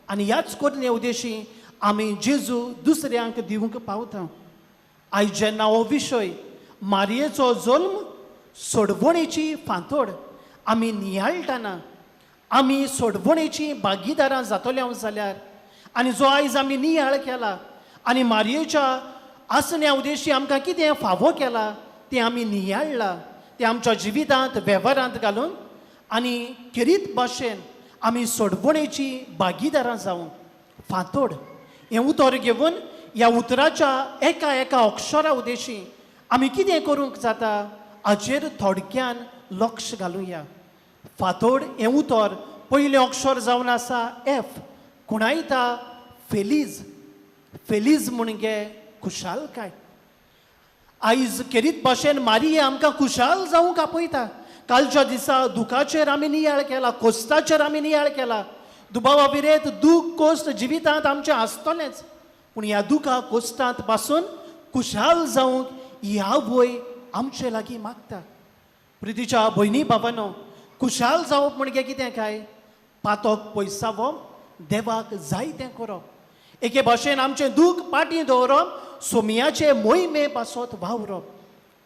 D: आनी ह्याच कोरन्या उदेशी आमी जेजू दुसऱ्यांक दिवंक पावता. आयज जेन्ना हो विशय मारयेचो जल्म सोडवणेची फांतोड आमी नियाळटना आमी सोडवणेची भागीदारां जातल्यो जाल्यार आनी जो आयज आमी नियाळ केला आनी मारयेच्या आसण्या उदेशी आमकां कितें फावो केला तें आमी नियाळ्ळां तें आमच्या जिवितांत वेव्हारांत घालून आनी खेरीत भाशेन आमी सोडवणेची भागीदारां जावं फांतोड हें उतर घेवन ह्या उतराच्या एका एका अक्षरा उदेशी आमी कितें करूंक जाता हाचेर थोडक्यान लक्ष घालुया. फांतोड हें उतर पयलें अक्षर जावन आसा एफ. कुणायता फेलीज. फेलीज म्हणजे खुशालकाय. आयज खेरीत भाशेन मारिये आमकां खुशाल जावंक आपयता. कालच्या दिसा दुखाचेर आमी नियाळ केला, कोस्ताचेर आमी नियाळ केला. दुबावा विरेत दूख कोस्त जिवितांत आमचें आसतलेंच पूण ह्या दुखा कोस्तांत पासून खुशाल जावंक ह्या वय आमचे लागीं मागता. प्रितीच्या भयणी भावानो खुशाल जावप म्हणजे कितें काय, पातोक पयसावप, देवाक जाय तें करप. एके भाशेन आमचें दूख पाटी दवरप, सोमयाचे मोहिमे पासत वावरप.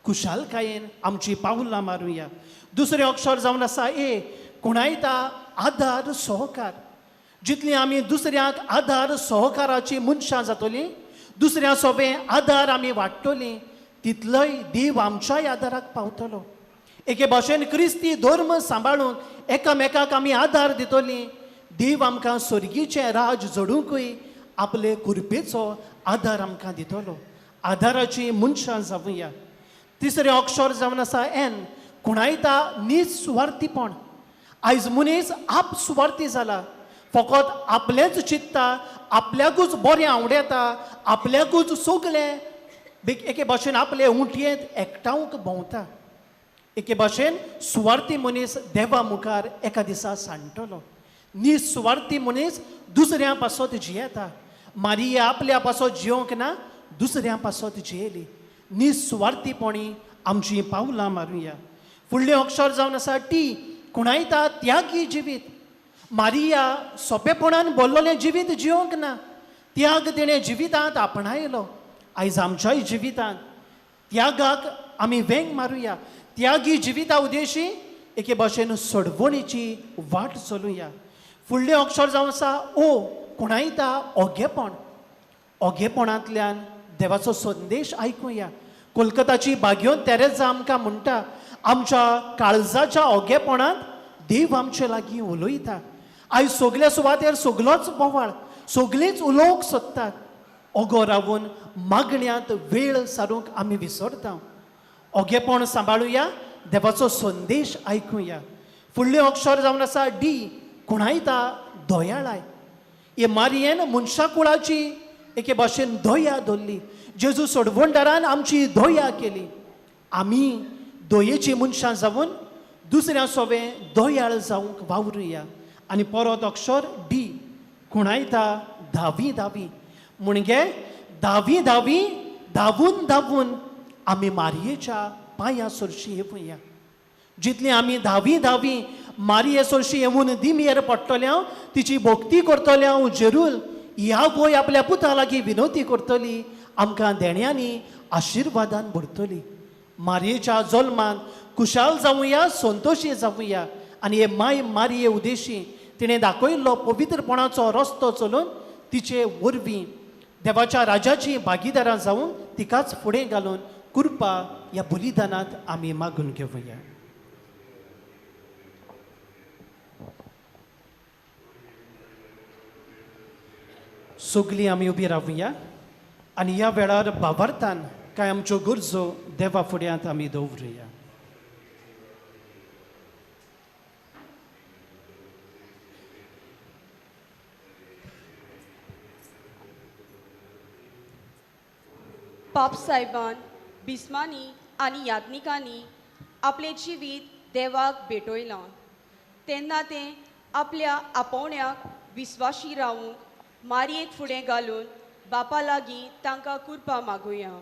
D: खुशालकायेन आमची पावलां मारुया. दुसरें अक्षर जावन आसा ए. कुणायता आदार सहकार. जितली आमी दुसऱ्याक आदार सहकाराची मनशां जातलीं, दुसऱ्या सोबें आदार आमी वाडटलीं, तितलोय देव आमच्याय आदाराक पावतलो. एके भाशेन क्रिस्ती धर्म सांबाळून एकामेकाक आमी आदार दितलीं, देव आमकां स्वर्गीचें राज जोडूंकूय आपले कृपेचो आदार आमकां दितलो. आदाराची मनशां जावया. तिसरें अक्षर जावन आसा एन. कुणायता निस्वार्थीपण. आयज मनीस आप सुवार्थी जाला. फकत आपलेंच चित्ता, आपल्याकूच बरें आवडटा, आपल्याकूच सगलें एके भाशेन आपले उंटयेंत एकठांवक भोंवता. एके भाशेन सुवार्थी मनीस देवा मुखार एका दिसा सांडटलो. निस्वार्थी मनीस दुसऱ्या पासत जियेता. मारिये आपल्या पासत जियोंक ना, दुसऱ्या पासत जियेली. निस्वार्थीपणी आमची पावलां मारुया. फुडलें अक्षर जावन आसा टी. कुणायता त्यागी जिवीत. मारिया सोंपेपणान बोल्लोलें जिवीत जियोंक ना, त्याग तिणें जिवितांत आपणायलो. आयज आमच्याय जिवितांत त्यागाक आमी वेंग मारुया. त्यागी जिविता उदेशी एके भाशेन सोडवणेची वाट चलुया. फुडलें अक्षर जावन आसा ओ. कुणायता ओगेपण. ओगेपणांतल्यान देवाचो संदेश आयकुया. कोलकाताची भाग्योन तेरेजा आमकां म्हणटा, आमच्या काळजाच्या ओगेपणांत देव आमचे लागीं उलयता. आयज सगल्या सुवातेर सगलोच बोवाळ, सगळींच उलोवंक सोदतात. ओगो रावून मागण्यांत वेळ सारूंक आमी विसरता. ओगेपण सांबाळुया, देवाचो संदेश आयकुया. फुडलें अक्षर जावन आसा डी. कुणायता दोयाळाय. हे मारयेन मनशा कुळाची एके भाशेन दोया धरली. जेजू सोडवणदारान आमची दोया केली. आमी दोयेची मनशां जावन दुसऱ्या सोबें दोयाळ जावंक वावरुया. आनी परत अक्षर डी. कुणायता धावी धावी. म्हणजे धावी धावी धावून धावून आमी मारयेच्या पांया सरशी येवया. जितली आमी धावी धावी मारये सरशी येवून दिमेर पडटल्या, तिची भक्ती करतल्या, जरूर ह्या वय आपल्या पुता लागीं विनवती करतली, आमकां देण्यांनी आशिर्वादान भरतली. मारयेच्या जल्मान खुशाल जावया, संतोशी जावया. आनी हे माय मारये उदेशी तिणें दाखयल्लो पवित्रपणाचो रस्तो चलून तिचे वरवीं देवाच्या राजाची भागीदारां जावन तिकाच फुडें घालून कृपा या बलिदानात आम्ही मागून घेऊया. सगळीं आमी उबी रावुया आनी ह्या वेळार भावार्थान कांय आमच्यो गरजो देवा फुड्यांत आमी दवरुया.
A: पाप सायबान बिस्मांनी आनी याज्ञिकांनी आपले जिवीत देवाक भेटयलां तेन्ना तें आपल्या आपोवण्याक विस्वाशी रावूंक मारयेक फुडें घालून बापा लागीं तांकां कृपा मागुया.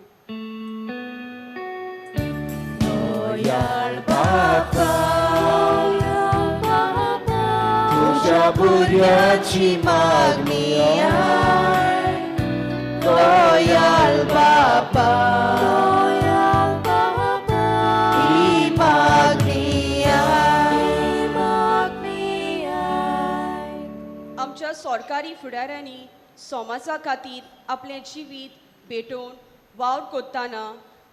H: तुझ्या बुरयाची मागणी
A: गोयाल बापा ही मागणी आमच्या सरकारी फुडाऱ्यांनी समाजा खातीर आपलें जिवीत भेटोवन वावर कोत्ताना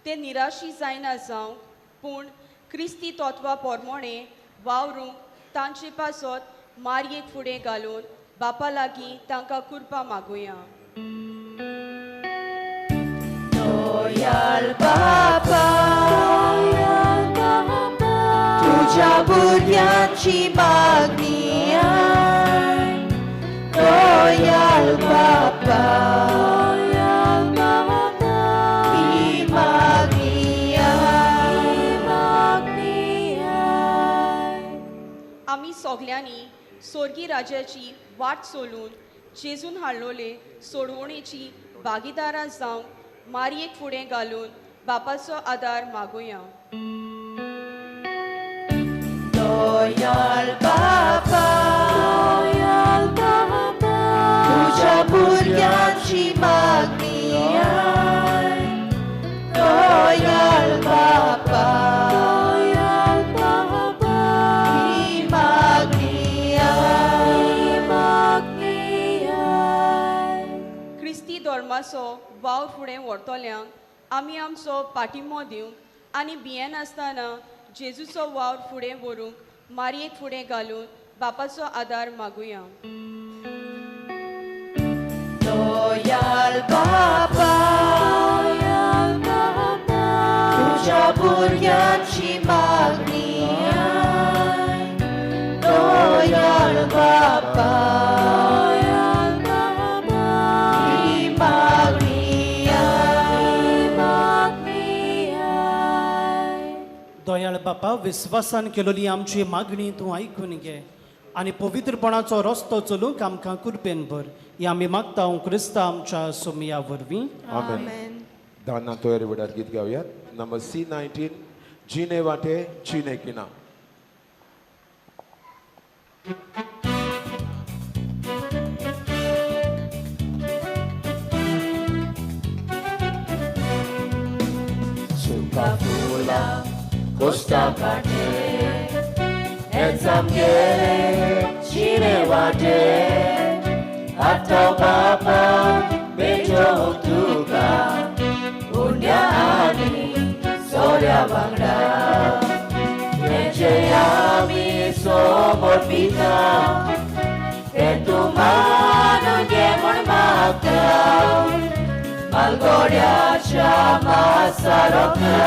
A: ते निराशी जायना जावंक पूण क्रिस्ती तत्वां पोरमोणें वावरूंक तांचे पासत मारयेक फुडें घालून बापा लागीं तांकां कृपा मागुया.
H: गोयाल बापा तुझ्या बुरयाची मागणी गोयाल बापा ही मागणी
A: आमी सगल्यांनी सोर्गी राजाची वाट सोलून जेजून हाडलोले सोडवणेची भागीदारां जावंक मारयेक फुडें घालून बापाचो आदार मागुया.
H: गोयाल बापा तुझ्या बुरयाची मागणी गोयाल बापा ही मागणी
A: क्रिस्ती धर्माचो वावर फुडें व्हरतल्यांक आमी आमचो पाठिंबो दिवंक आनी भियेन आसतना जेजूचो वावर फुडें व्हरूंक मारयेक फुडें घालून बापाचो आदार मागुया.
H: गोयाल बापा तुझ्या बुरयाची मागणी गोयाल बापा ही
D: दयाळ बापा विस्वासान केलेली आमची मागणी तूं आयकून घे आनी पवित्रपणाचो रस्तो चलूंक आमकां कृपेन भर. ही आमी मागता क्रिस्ता आमच्या सोमया वरवीं.
C: आमेन. दाना तोयर विडार गीत गावयात. नंबर C19 जीने वाटे जीने किना.
H: Suka fula costa kate Ezamgere chine wate Atau bapa bejo tuka Undia ani sorya bangda Nejeyami somor pita Etumano gemon makta Malgoriacia masaroka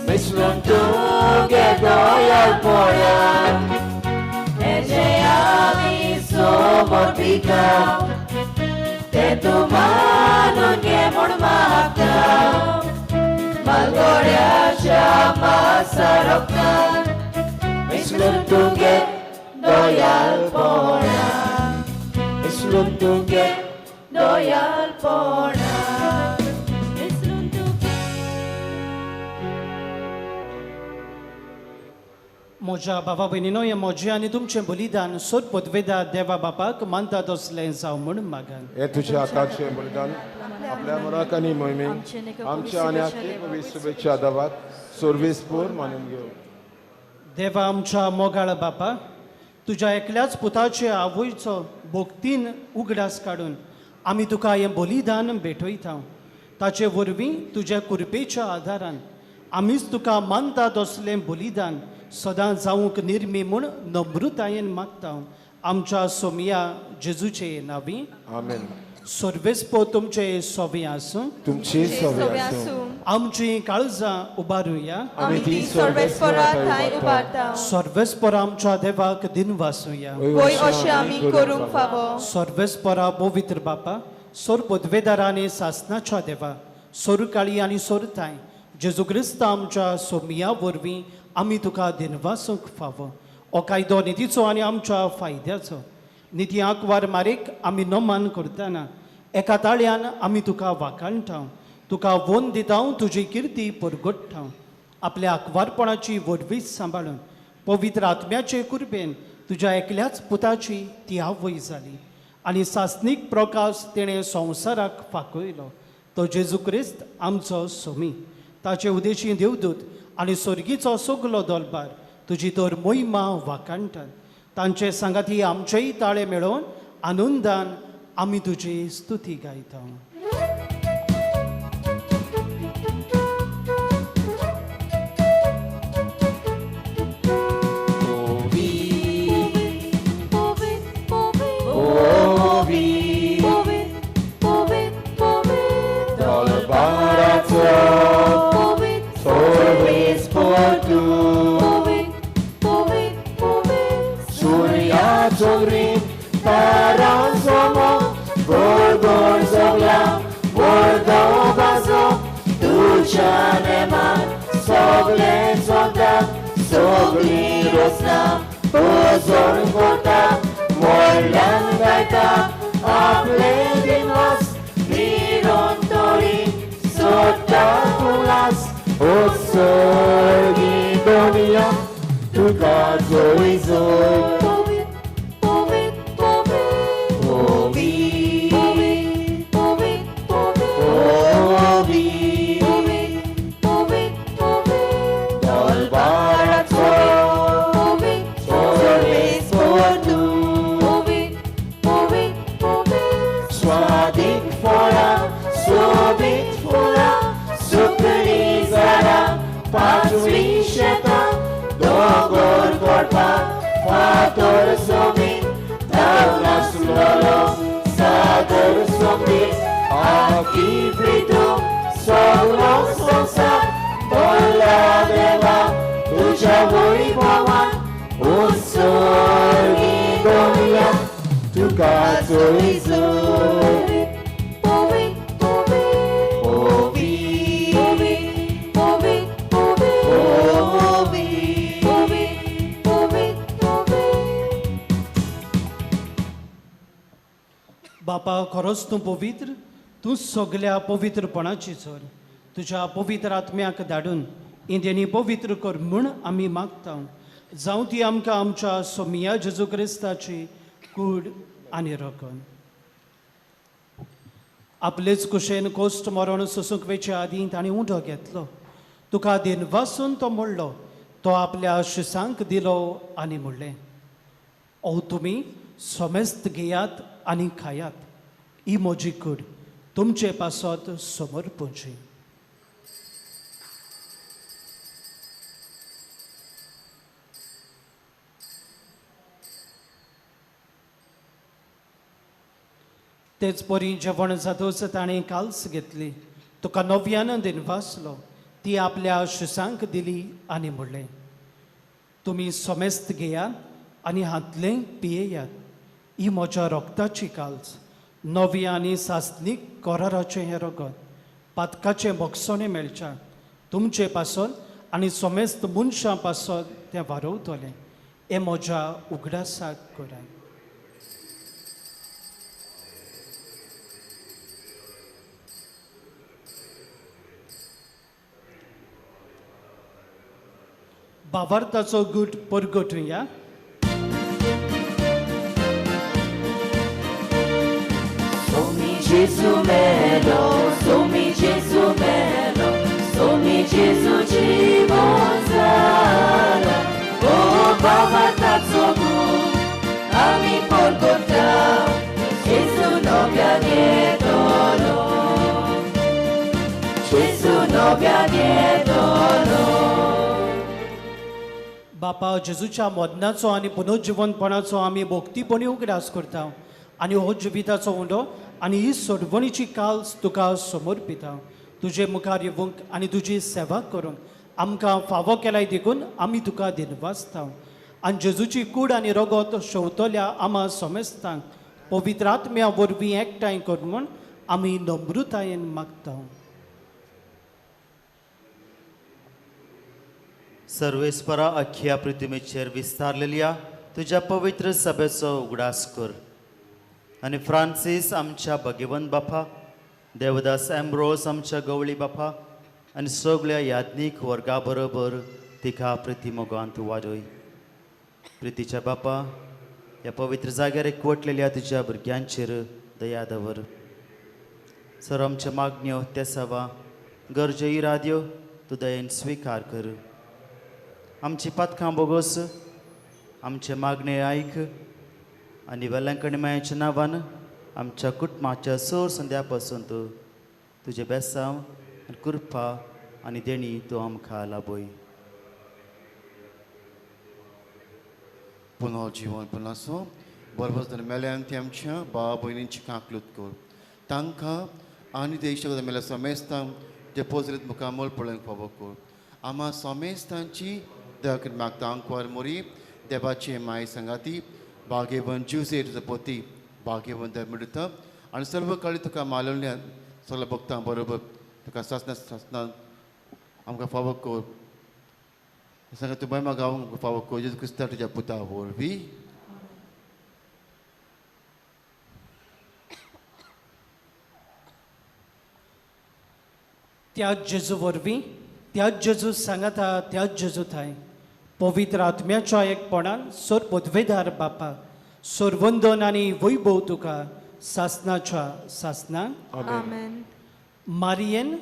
H: Myślą tuge goyal pora Ejeami somorbika Te tu mano niemon maka Malgoriacia masaroka Myślą tuge goyal pora Myślą tuge goyal pora
D: म्हज्या भावा भयणीनो हे म्हजें आनी तुमचें बलिदान सोद पदवेदा देवा बापाक मानतात असलें जावं म्हूण मागान.
C: हे तुझे आतांचे बलिदान आपल्या मनाक आनी मोहिमेक आमच्या आनी आख्खे पवित्र शुभेच्छा दावात सोर्वेस्पोर मानून घेऊ.
D: देवा आमच्या मोगाळ बापा तुज्या एकल्याच पुताचे आवयचो भोगतीन उगडास काडून आमी तुका हें बलिदान भेटयता. ताचे वरवीं तुज्या कृपेच्या आदारान आमीच तुका मानतात असलें बलिदान सदां जावंक निर्मी म्हूण नम्रतायेन मागता आमच्या सोमिया जेजूचे नांवी
C: आमेन.
D: सर्वेस्पो तुमचे सोवे आसूं
C: तुमची
A: सवे
C: सवय आसूं.
A: आसूं
D: आमची काळजां उबारुया
A: आमी ती सर्वेस्परा थंय उबारता
D: सर्वेस्परा आमच्या देवाक दिन वासुया
A: वय अशें आमी करूंक फावो
D: सर्वेस्परा पवित्र बापा सोर पदवेदारा आनी सासनाच्या देवा सोर काळी आनी सोर थाय जेजू क्रिस्त आमच्या सोमिया वरवीं आमी तुका दिनवासूंक फावो हो कायदो नितीचो आनी आमच्या फायद्याचो निती आंकवार मारेक आमी नोमान करतना एका ताळ्यान आमी तुका वाखाणटा तुका वोन दिता तुजी किर्ती परगट्टा आपल्या आंकवारपणाची वडवीच सांबाळून पवित्र आत्म्याचे कुरबेन तुज्या एकल्याच पुताची ती आवय जाली आनी सासनीक प्रकाश तेणें संवसाराक फाकयलो तो जेजू क्रिस्त आमचो सोमी ताचे उदेशी देवदूत आनी सर्गीचो सगलो दोलबार तुजी तर मोहिमा वाखाणटात तांचे सांगाती आमचेय ताळे मेळोवन आनंदान आमी तुजी स्तुती गायता बापा खरोच तूं पवित्र तूं सगल्या पवित्रपणाची चोर तुज्या पवित्र आत्म्याक धाडून इंद्यानी पवित्र कर म्हूण आमी मागता जावं ती आमकां आमच्या सोमिया जेजू क्रिस्ताची कूड आनी रगण आपलेच कुशेन कोश्ट मरण सोसूंक वेच्या आदीं ताणें उंडो घेतलो तुका दिनवासून तो म्हणलो तो आपल्या शिसांक दिलो आनी म्हणलें ओ तुमी सोमेस्त घेयात आनी खायात ही म्हजी कूड तुमचे पासत समर्पणची तेच परी जेवण जातोच ताणें काल्स घेतली तुका नव्यान दिनवासलो ती आपल्या शिसांक दिली आनी म्हणलें तुमी सोमेस्त घेयात आनी हातलें पियेयात ही म्हज्या रोगताची काल्स नवी आनी सासनीक कराराचें हें रगत पातकाचें मोगसोणें मेळच्या तुमचे पासत आनी सोमेस्त मनशां पासत तें वारवतलें हें म्हज्या उगडासाक कराय भावार्थाचो गूट परगटुया
H: Gesù melo, somi Gesù melo, somi Gesù ci bonzala. Oh, baba tatsogu, ami porgota, Gesù no pianetolo. नव्यान येतलो.
D: बापा जेजूच्या मरणाचो आनी पुनर्जिवनपणाचो आमी भोक्तीपणी उगडास करता आनी हो जिविताचो उंडो आनी ही सोडवणीची काल तुका समर्पिता. तुजे मुखार येवंक आनी तुजी सेवा करूंक आमकां फावो केलाय देखून आमी तुका दिनवासता. आनी जेजूची कूड आनी रगत शेवतल्या आमा समेस्तांक पवित्र आत्म्या वरवीं एकठांय कर म्हूण आमी नम्रतायेन मागता.
I: सर्वेस्परा अख्ख्या पृथ्वीचेर विस्तारलेल्या तुज्या पवित्र सभेचो उगडास कर आनी फ्रांसीस आमच्या भगिवंत बापा, देवदास एम्ब्रोस आमच्या गवळी बापा आनी सगळ्या याज्ञीक वर्गा बरोबर तिका प्रतिमोगांत वाडय. प्रितीच्या बापा, ह्या पवित्र जाग्यार एकवटलेल्या तुज्या भुरग्यांचेर दया दवर. सर आमच्यो मागण्यो ते सवा गरजो इराद्यो तूं दयेन स्विकार कर. आमची पातकां बोगोस आमचे मागणे आयक आनी वेल्यांकणीमायाच्या नांवान आमच्या कुटुंबाच्या सोर संद्या पासून तूं तुजे बेसांव आनी कृपा आनी देणी तूं आमकां लाबय.
G: पुनर्जीवन पुनासो बरोबर मेल्यान ती आमच्या भावा भयणींची कांकलूत कर. तांकां आनी देशाक मेल्या समेस्तांक जे पोजरीत मुखामोल पळोवंक फावो कर. आमा समेस्तांची दयाक मागता. अंकवार मोरी देवाचे माय संगाती भाग्यवन ज्युसे तुजो पोती भाग्यवन मिळता आनी सर्व काळी तुका मालवण्यान सगळ्या भक्तां बरोबर तुका सासना आमकां फावो कर. सांगा तूं महिमा गावंक फावो कर. जेजू क्रिस्ता तुज्या पुता वरवीं.
D: त्याच जेजू वरवीं त्याच जेजू सांगाता त्याच जेजू थाय पवित्र आत्म्याच्या एकपणान सोर पदवेदार बापा सोर वंदन आनी वैभव तुका सासनाच्या सासनाक.
A: आमेन.
D: मारियेन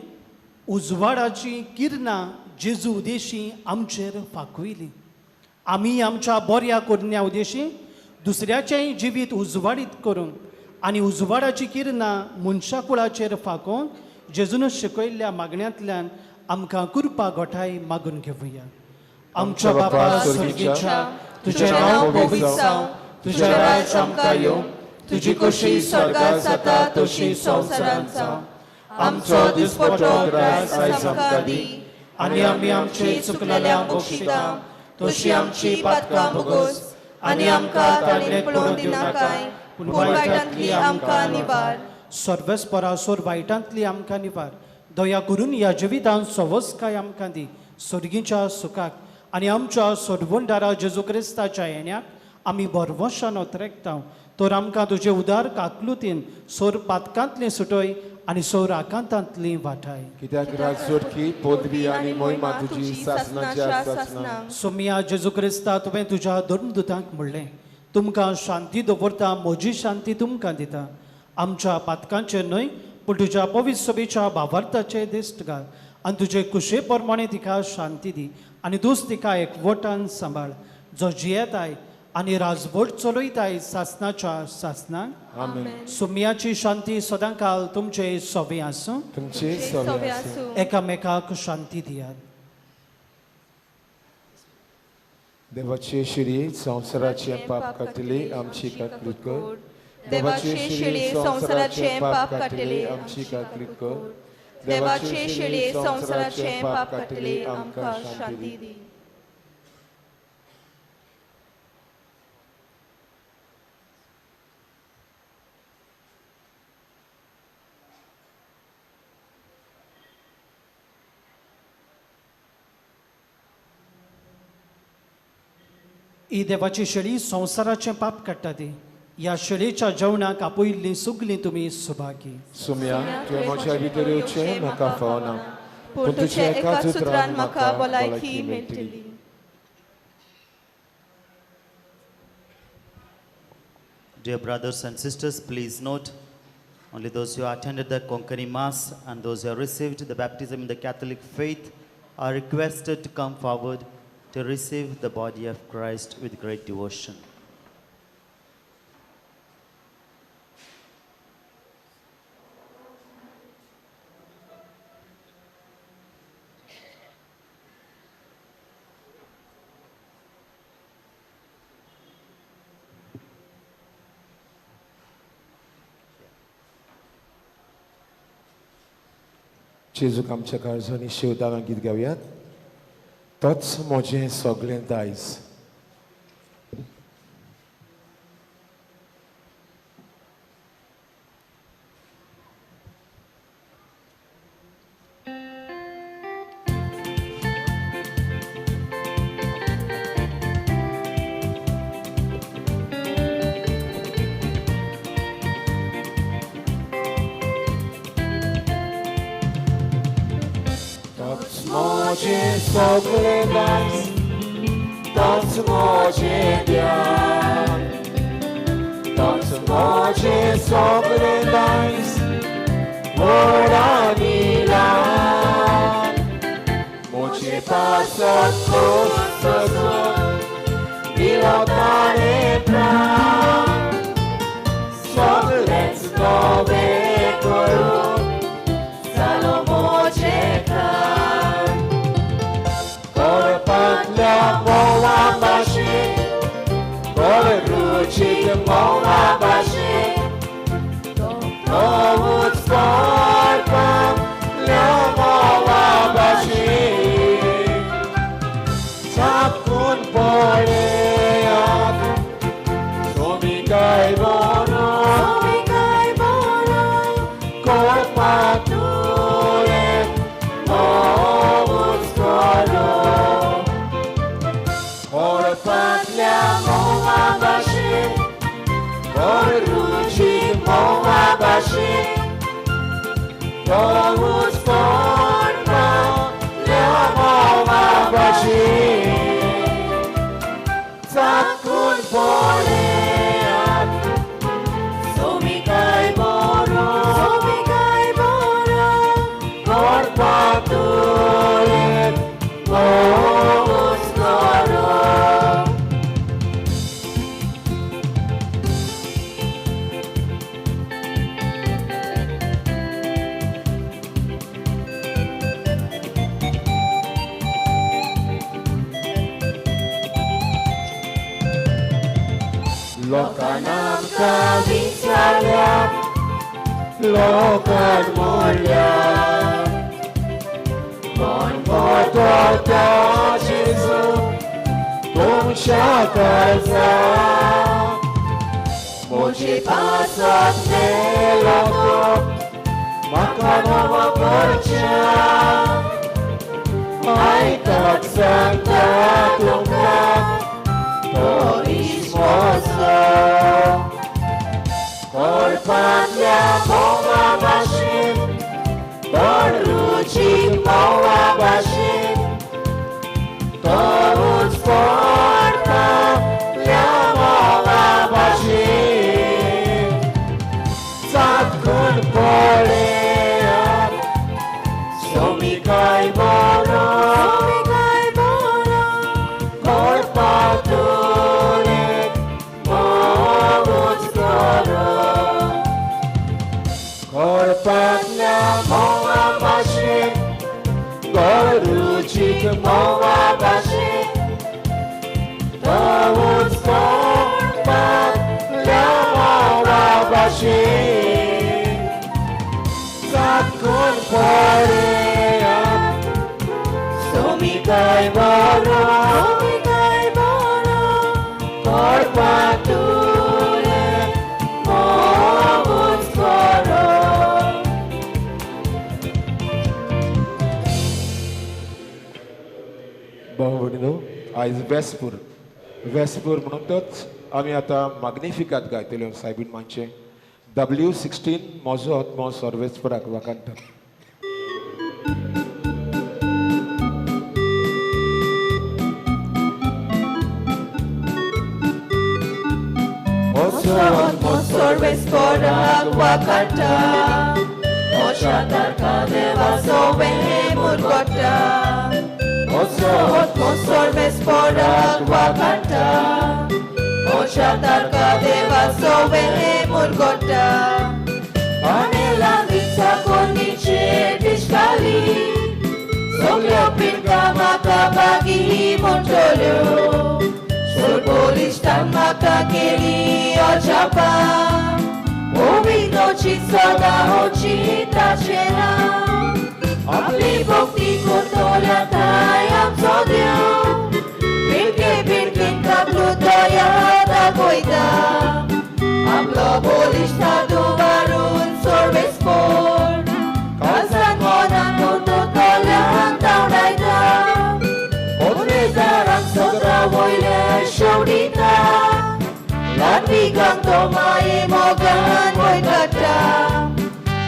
D: उजवाडाची किरणां जेजू उदेशी आमचेर फाकयली. आमी आमच्या बऱ्या करण्या उदेशी दुसऱ्याचेंय जिवीत उजवाडीत करूंक आनी उजवाडाची किरणां मनशा कुळाचेर फाकोवंक जेजून शिकयल्ल्या मागण्यांतल्यान आमकां कृपा घोटाय मागून घेवया. आमच्या बापा स्वर्गीच्या तुजें नांव पवित्र जावं, तुजें राज्य आमकां येवं, तुजी कशी स्वर्गांत जाता तशी संवसारांत जावं. आमचो दिसपटो ग्रास आयज आमकां दी आनी आमी आमचे चुकलेल्यांक बक्षिता तशी आमची पातकां भोगोस आनी आमकां ताणें पळोवन दिनाकाय पूण वायटांतली आमकां निवार. सर्वेस्परा सोर वायटांतली आमकां निवार. दया करून ह्या जिवितांत सवस्काय आमकां दी स्वर्गीच्या सुखाक आनी आमच्या सोडवणदारा जेजू क्रिस्ताच्या येण्याक आमी बरवशान ओतरेकता. तर आमकां तुजे उदार काकलुतीन सोर पातकांतली सुटय आनी सोर आकांतांतली वाटाय.
C: कित्याक राजसोडकी पदवी आनी मोहिमा तुजी सासनाच्या सासनाक.
D: सोमिया जेजू क्रिस्ता तुवें तुज्या धर्मदुतांक म्हणलें तुमकां शांती दवरता म्हजी शांती तुमकां दिता. आमच्या पातकांचेर न्हय पूण तुज्या पवित्र सभेच्या भावार्थाचे दिश्ट घाल आनी तुजे कुशे प्रमाणे तिका शांती दी आनी तूंच तिका एकवटान सांबाळ जो जियेताय आनी राजवट चलयताय सासनाच्या सासनाक.
A: आमेन.
D: सोमियाची शांती सदां काल तुमचे सोबे आसूं.
C: तुमचे सवे आसूं.
D: एकामेकाक शांती दियात.
C: देवाचे शिरी संवसाराचे पाप काटले आमची काकलीत कर.
A: देवाचे शिळे संवसाराचे पाप काटले आमची काकलीत कर. देवाचे शिळे संवसाराचे पाप काटले आमकां शांती दी.
D: ही देवाची शेळी संवसाराचें पाप काडटा ती. ह्या शेळेच्या जेवणाक आपयल्ली सुगली तुमी सुभागी.
C: सुम्या तुवें म्हज्या भितर येवचें म्हाका फावना
A: पूण तुजे एकाच उतरान म्हाका भलायकी मेळटली.
I: Dear brothers and sisters, please note, only those who attended the Konkani Mass and those who have received the baptism in the Catholic faith are requested to come forward to receive the body of Christ with great devotion.
C: जेजूक आमच्या काळजांनी शिवदान गीत गावयात. तोच म्हजें सगळें दायज.
H: Moje sogledaś, toc moje dian, toc moje sogledaś, moranilan, moje pasat kostasot, bilotane pran, soglec nowe koron, salomoje kan. Korpatля мова баши, коли ручик мова баши, Товут скорпатля мова баши, Цапкун полеят, Сумикай боно, Корпатуле, Товут скорпатля Корпатля мова баши, Коручи мова баши, Товут скорпатля мова баши, Цапкун полеят, Сумикай боно, Корпатуле, Товут скорпатля. Lokanam kavisarya, lokan molya, Mon potota Jesu, tum shakalza, Moje pasat nelako, makanova porcha, Ai tak santa tumka, Toris mozo, Korpatля mova bashi, Koruchi mova bashi, Tovut korpatля mova bashi, Zatkun poleat, Sumikaj bono, Korpatule, Movut skoro. Korpatля mova bashi, Koruchik mova bashi, Tovut korpatля mova bashi, Zatkun poleat, Sumikaj bono, Korpatule, Movut skoro.
C: भावभयणीनो, आयज वेस्पूर म्हणून तोच आमी आतां मॅग्निफिकात गायतल्यो सायबीण मानचे W16 म्हजो आत्मो सर्वेस्पराक वाकांता.
A: Sorvesporak wakata, Oshatarka deva sove murgota. Sorvesporak wakata, Oshatarka deva sove murgota. Anela vitsa koniche tishkali, Soglio pirka makabagi montolio. Sorbolista makakeli ochapa, Ovi noci soda oči tačena, आपली भक्ती करतल्या थंय आमचो देव पिळके पिळकेन कापलो दया दाखयता आपलो बोलिश्ता दुबारून सोर्बेस्पोर काळजान मनान तोल्यान धांवडायता ओरेजारांक सगळा वयले शेवडिता ल्हानपिकांक तो माये मोगान वय काडटा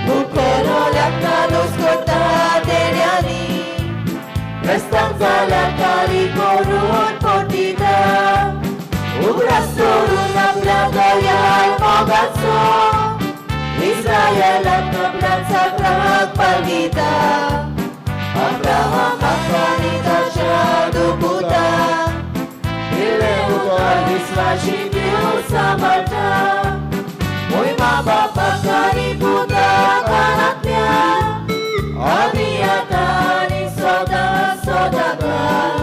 A: मुखेलोल्याक नालोस करता तेड्यांनी रस्त्यांक जाल्यार कारी करून पोटिता उगडास सोडून आपल्या गोंयार मोगाचो इस्रायेलाक आपल्या साकराक पालगिता अब्राहमाक आनी ताच्या दुपुता इल्ले उतर विस्वाशी देव सांबाळटा मोहिमा बापाक आनी पुताक कानांतल्यान आनी आतां आनी सदां सदांकाल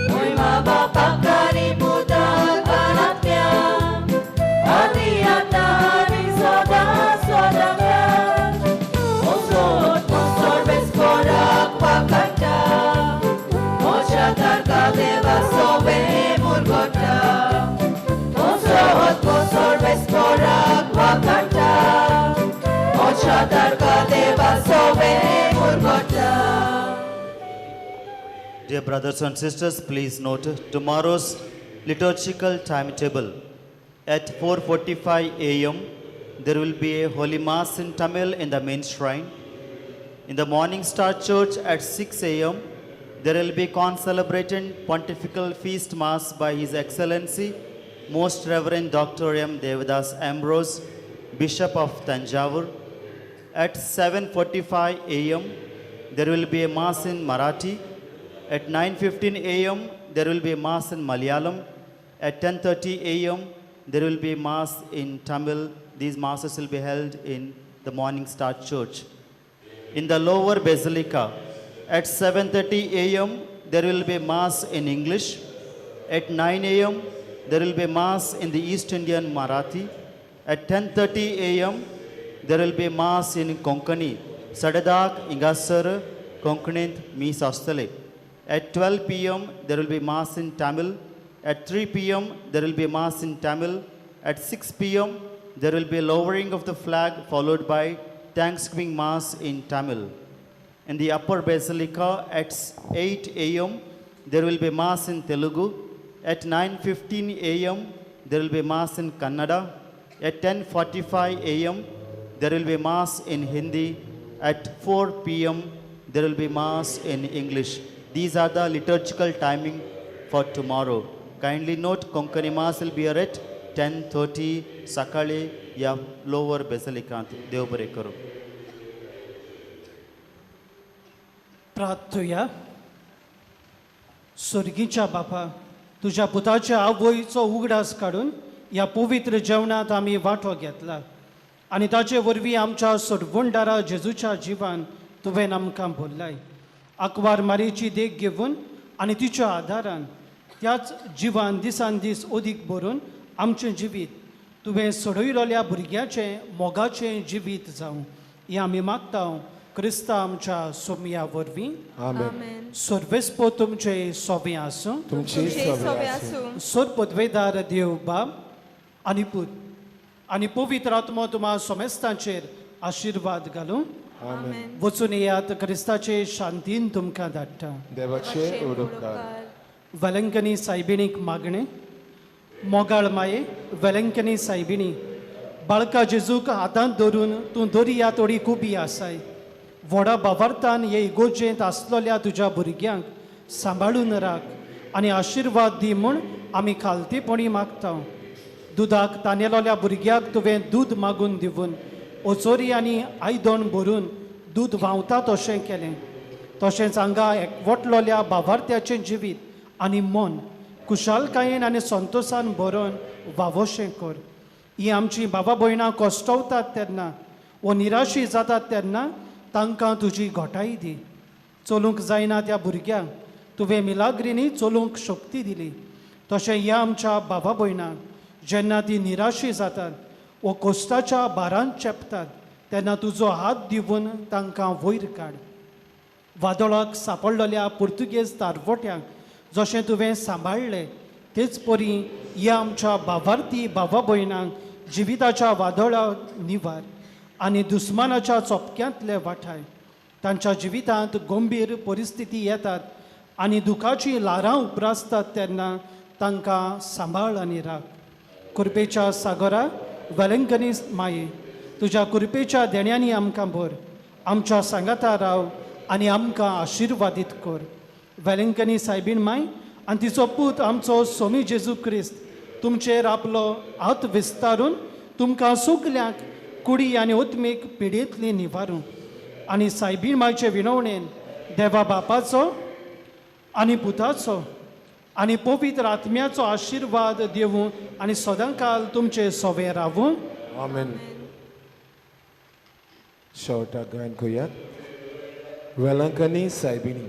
A: मोहिमा बापाक आनी पुताक कानांतल्यान आनी आतां आनी सदां सदांकाल मोसोत सोर्बेस्पोराक वाकाडटा मोच्या तारका देवा सोबे मुरगोटा मोसोत सोर्बेस्पोराक वाकाडटा मोच्या तारका देवा सोबे मुरगोटा.
I: Dear brothers and sisters, please note tomorrow's liturgical timetable. At 4:45 a.m., there will be a Holy Mass in Tamil in the main shrine. In the Morning Star Church at 6 a.m., there will be concelebrated Pontifical Feast Mass by His Excellency, Most Reverend Dr. M. Devadas Ambrose, Bishop of Tanjavur. At 7:45 a.m., there will be a Mass in Marathi. At 9:15 a.m., there will be a Mass in Malayalam. At 10:30 a.m., there will be a Mass in Tamil. These Masses will be held in the Morning Star Church. In the Lower Basilica, at 7:30 a.m., there will be a Mass in English. At 9 a.m., there will be a Mass in the East Indian Marathi. At 10:30 a.m., there will be a Mass in Konkani, Sadadak, Ingasar, Konkanint, Mi Sastale. At 12 p.m., there will be Mass in Tamil. At 3 p.m., there will be Mass in Tamil. At 6 p.m., there will be a lowering of the flag followed by Thanksgiving Mass in Tamil. In the Upper Basilica, at 8 a.m., there will be Mass in Telugu. At 9:15 a.m., there will be Mass in Kannada. At 10:45 a.m., there will be Mass in Hindi. At 4 p.m., there will be Mass in English. These are the liturgical timing for tomorrow. Kindly note, Konkani Mass will be here at 10:30 Sakale, ya Lower Basilica. Dev bare karo.
D: प्रार्थूया. स्वर्गीच्या बापा, तुझ्या पुताच्या आवयचो उगडास काडून ह्या पवित्र जेवणात आमी वांटो घेतला आनी ताचे वरवीं आमच्या सोडवणदारा जेजूच्या जिवान तुवें आमकां भरलाय. आंकवार मारेची देख घेवन आनी तिच्या आदारान त्याच जिवान दिसान दीस ओदीक भरून आमचें जिवीत तुवें सोडयलोल्या भुरग्याचें मोगाचें जिवीत जावं हें आमी मागता क्रिस्ता आमच्या सोमया वरवीं.
C: आमेन.
D: सर्वेस्पो तुमचे सोबे आसूं.
C: तुमची
A: सोबे आसूं.
D: सोर पदवेदार देव बाब आनी पूत आनी पवित्र आत्मो तुम्हा सोमेस्तांचेर आशिर्वाद घालूं.
A: आमेन.
D: वचून येयात क्रिस्ताचे शांतीन तुमकां धाडटा.
C: देवाचे उडोवकार.
D: वेलंकनी सायबिणीक मागणें. मोगाळ माये वेलंकनी सायबिणी, बाळका जेजूक हातांत धरून तूं दर्या तोडी कुबी आसाय. व्हडा बावार्थान हे इगोजेंत आसलोल्या तुज्या भुरग्यांक सांबाळून राख आनी आशिर्वाद दी म्हूण आमी खालतीपणी मागता. दुदाक तानेलोल्या भुरग्याक तुवें दूद मागून दिवन ओचोरी आनी आयदोण भरून दूद व्हांवता तशें केलें. तशेंच हांगा एकवटलोल्या बावार्थ्याचें जिवीत आनी मन कुशालकायेन आनी संतोशान भरोवन वावोशें कर. ही आमची बाबा भयणां कोश्टवतात तेन्ना वो निराशी जातात तेन्ना तांकां तुजी घोटाय दी. चलूंक जायना त्या भुरग्यांक तुवें मिलाग्रिनी चलूंक शक्ती दिली. तशें ह्या आमच्या बाबा भयणांक जेन्ना ती निराशी जातात वो कोश्टाच्या भारांत चेपतात तेन्ना तुजो हात दिवन तांकां वयर काड. वादळाक सांपडलेल्या पुर्तुगेज तारवट्यांक जशें तुवें सांबाळलें तेच परी ह्या आमच्या भावार्थी भावा भयणांक जिविताच्या वादळाक निवार आनी दुस्मानाच्या चोपक्यांतले वाठाय. तांच्या जिवितांत गंभीर परिस्थिती येतात आनी दुखाची ल्हारां उप्रासतात तेन्ना तांकां सांबाळ आनी राख. कृपेच्या सागरा वेलंकनी माये, तुज्या कृपेच्या देण्यांनी आमकां भर, आमच्या सांगाता राव आनी आमकां आशिर्वादीत कर. वेलंकनी सायबीण माय आनी तिचो पूत आमचो स्वामी जेजू क्रिस्त तुमचेर आपलो हात विस्तारून तुमकां सगल्यांक कुडी आनी ओत्मीक पिडेंतली निवारूं. आनी सायबीण मायचे विनवणेन देवा बापाचो आनी पुताचो आनी पवित्र आत्म्याचो आशिर्वाद दिवूं आनी सदांकाल तुमचे सोबे रावूं.
C: आमेन. शेवटाक गायन करुयात. वेलंकनी सायबिणी.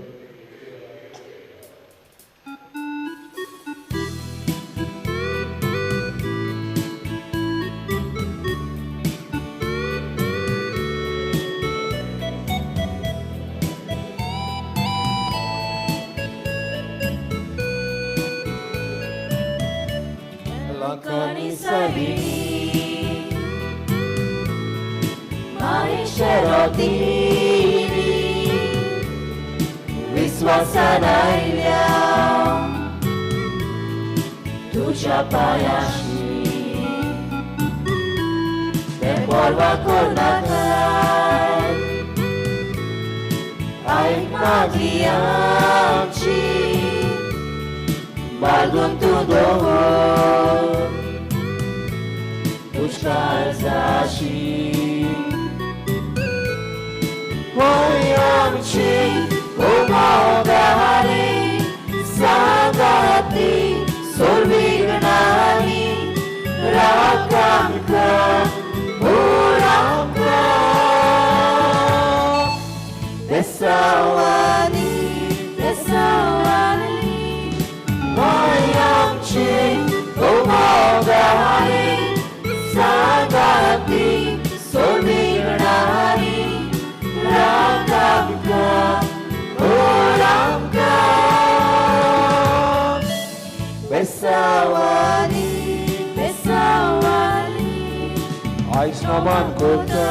H: Velanकनी सायबिणी Maisherotini विश्वासान आयल्या तुझ्या पायाशी ते परवा करनाकात ऐक माझी आमची बाळगून तू दवर पुष्कळ जाशी होय आमची उमावदारी सांगाती सोर्विगणानी राखांका पुरांका देसावानी देसावानी होय आमची उमावदारी सांगाती सोर्विगणानी राखांका पुरांका बेसावानी बेसावानी
C: आयज नोमान करता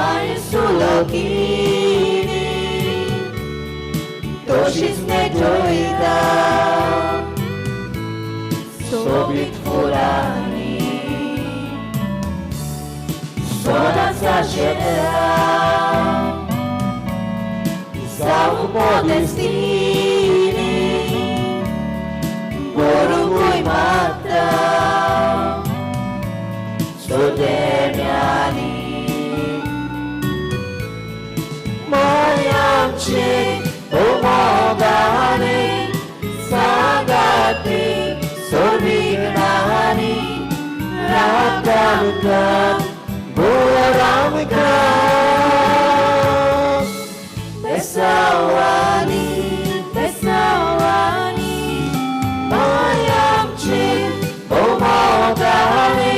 H: आनी सुलोकिनी तशीच नेटोयता सोबीत फुलांनी सोनाचा शेता जावं modestini Boruguj matta Studeniani Mojanci umogani Sagati sorbignani Rakamka Buramka Besawani, Besawani, Mojanci umogani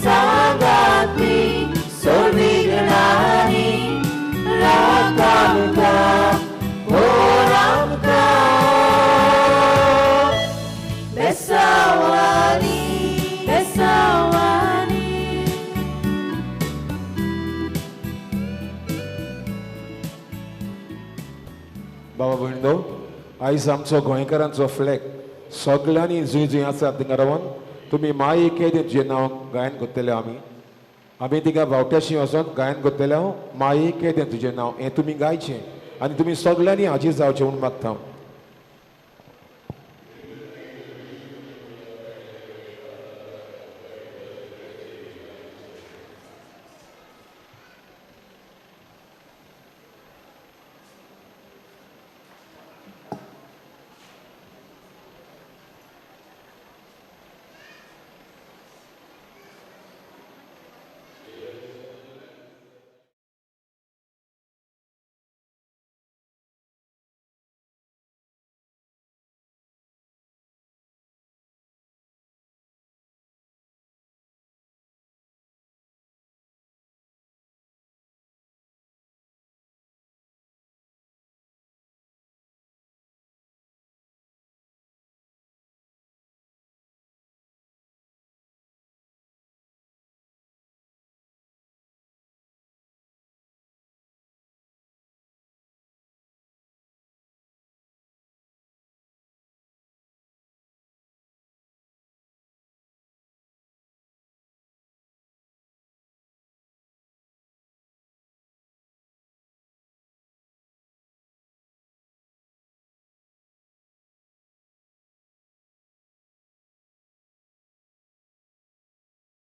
H: Sagati sorbignani Rakamka Buramka Besawani, Besawani
C: बाबा भयणो, आयज आमचो गोंयकारांचो फ्लॅग सगळ्यांनी जुंय जुंय आसात थिंगा रावन तुमी माई केदें तुजें नांव गायन करतले आमी तिका भावट्याशी वचोन गायन करतले माई केदें तुजें नांव हें तुमी गायचें आनी तुमी सगळ्यांनी हाजीर जावचें म्हूण मागता.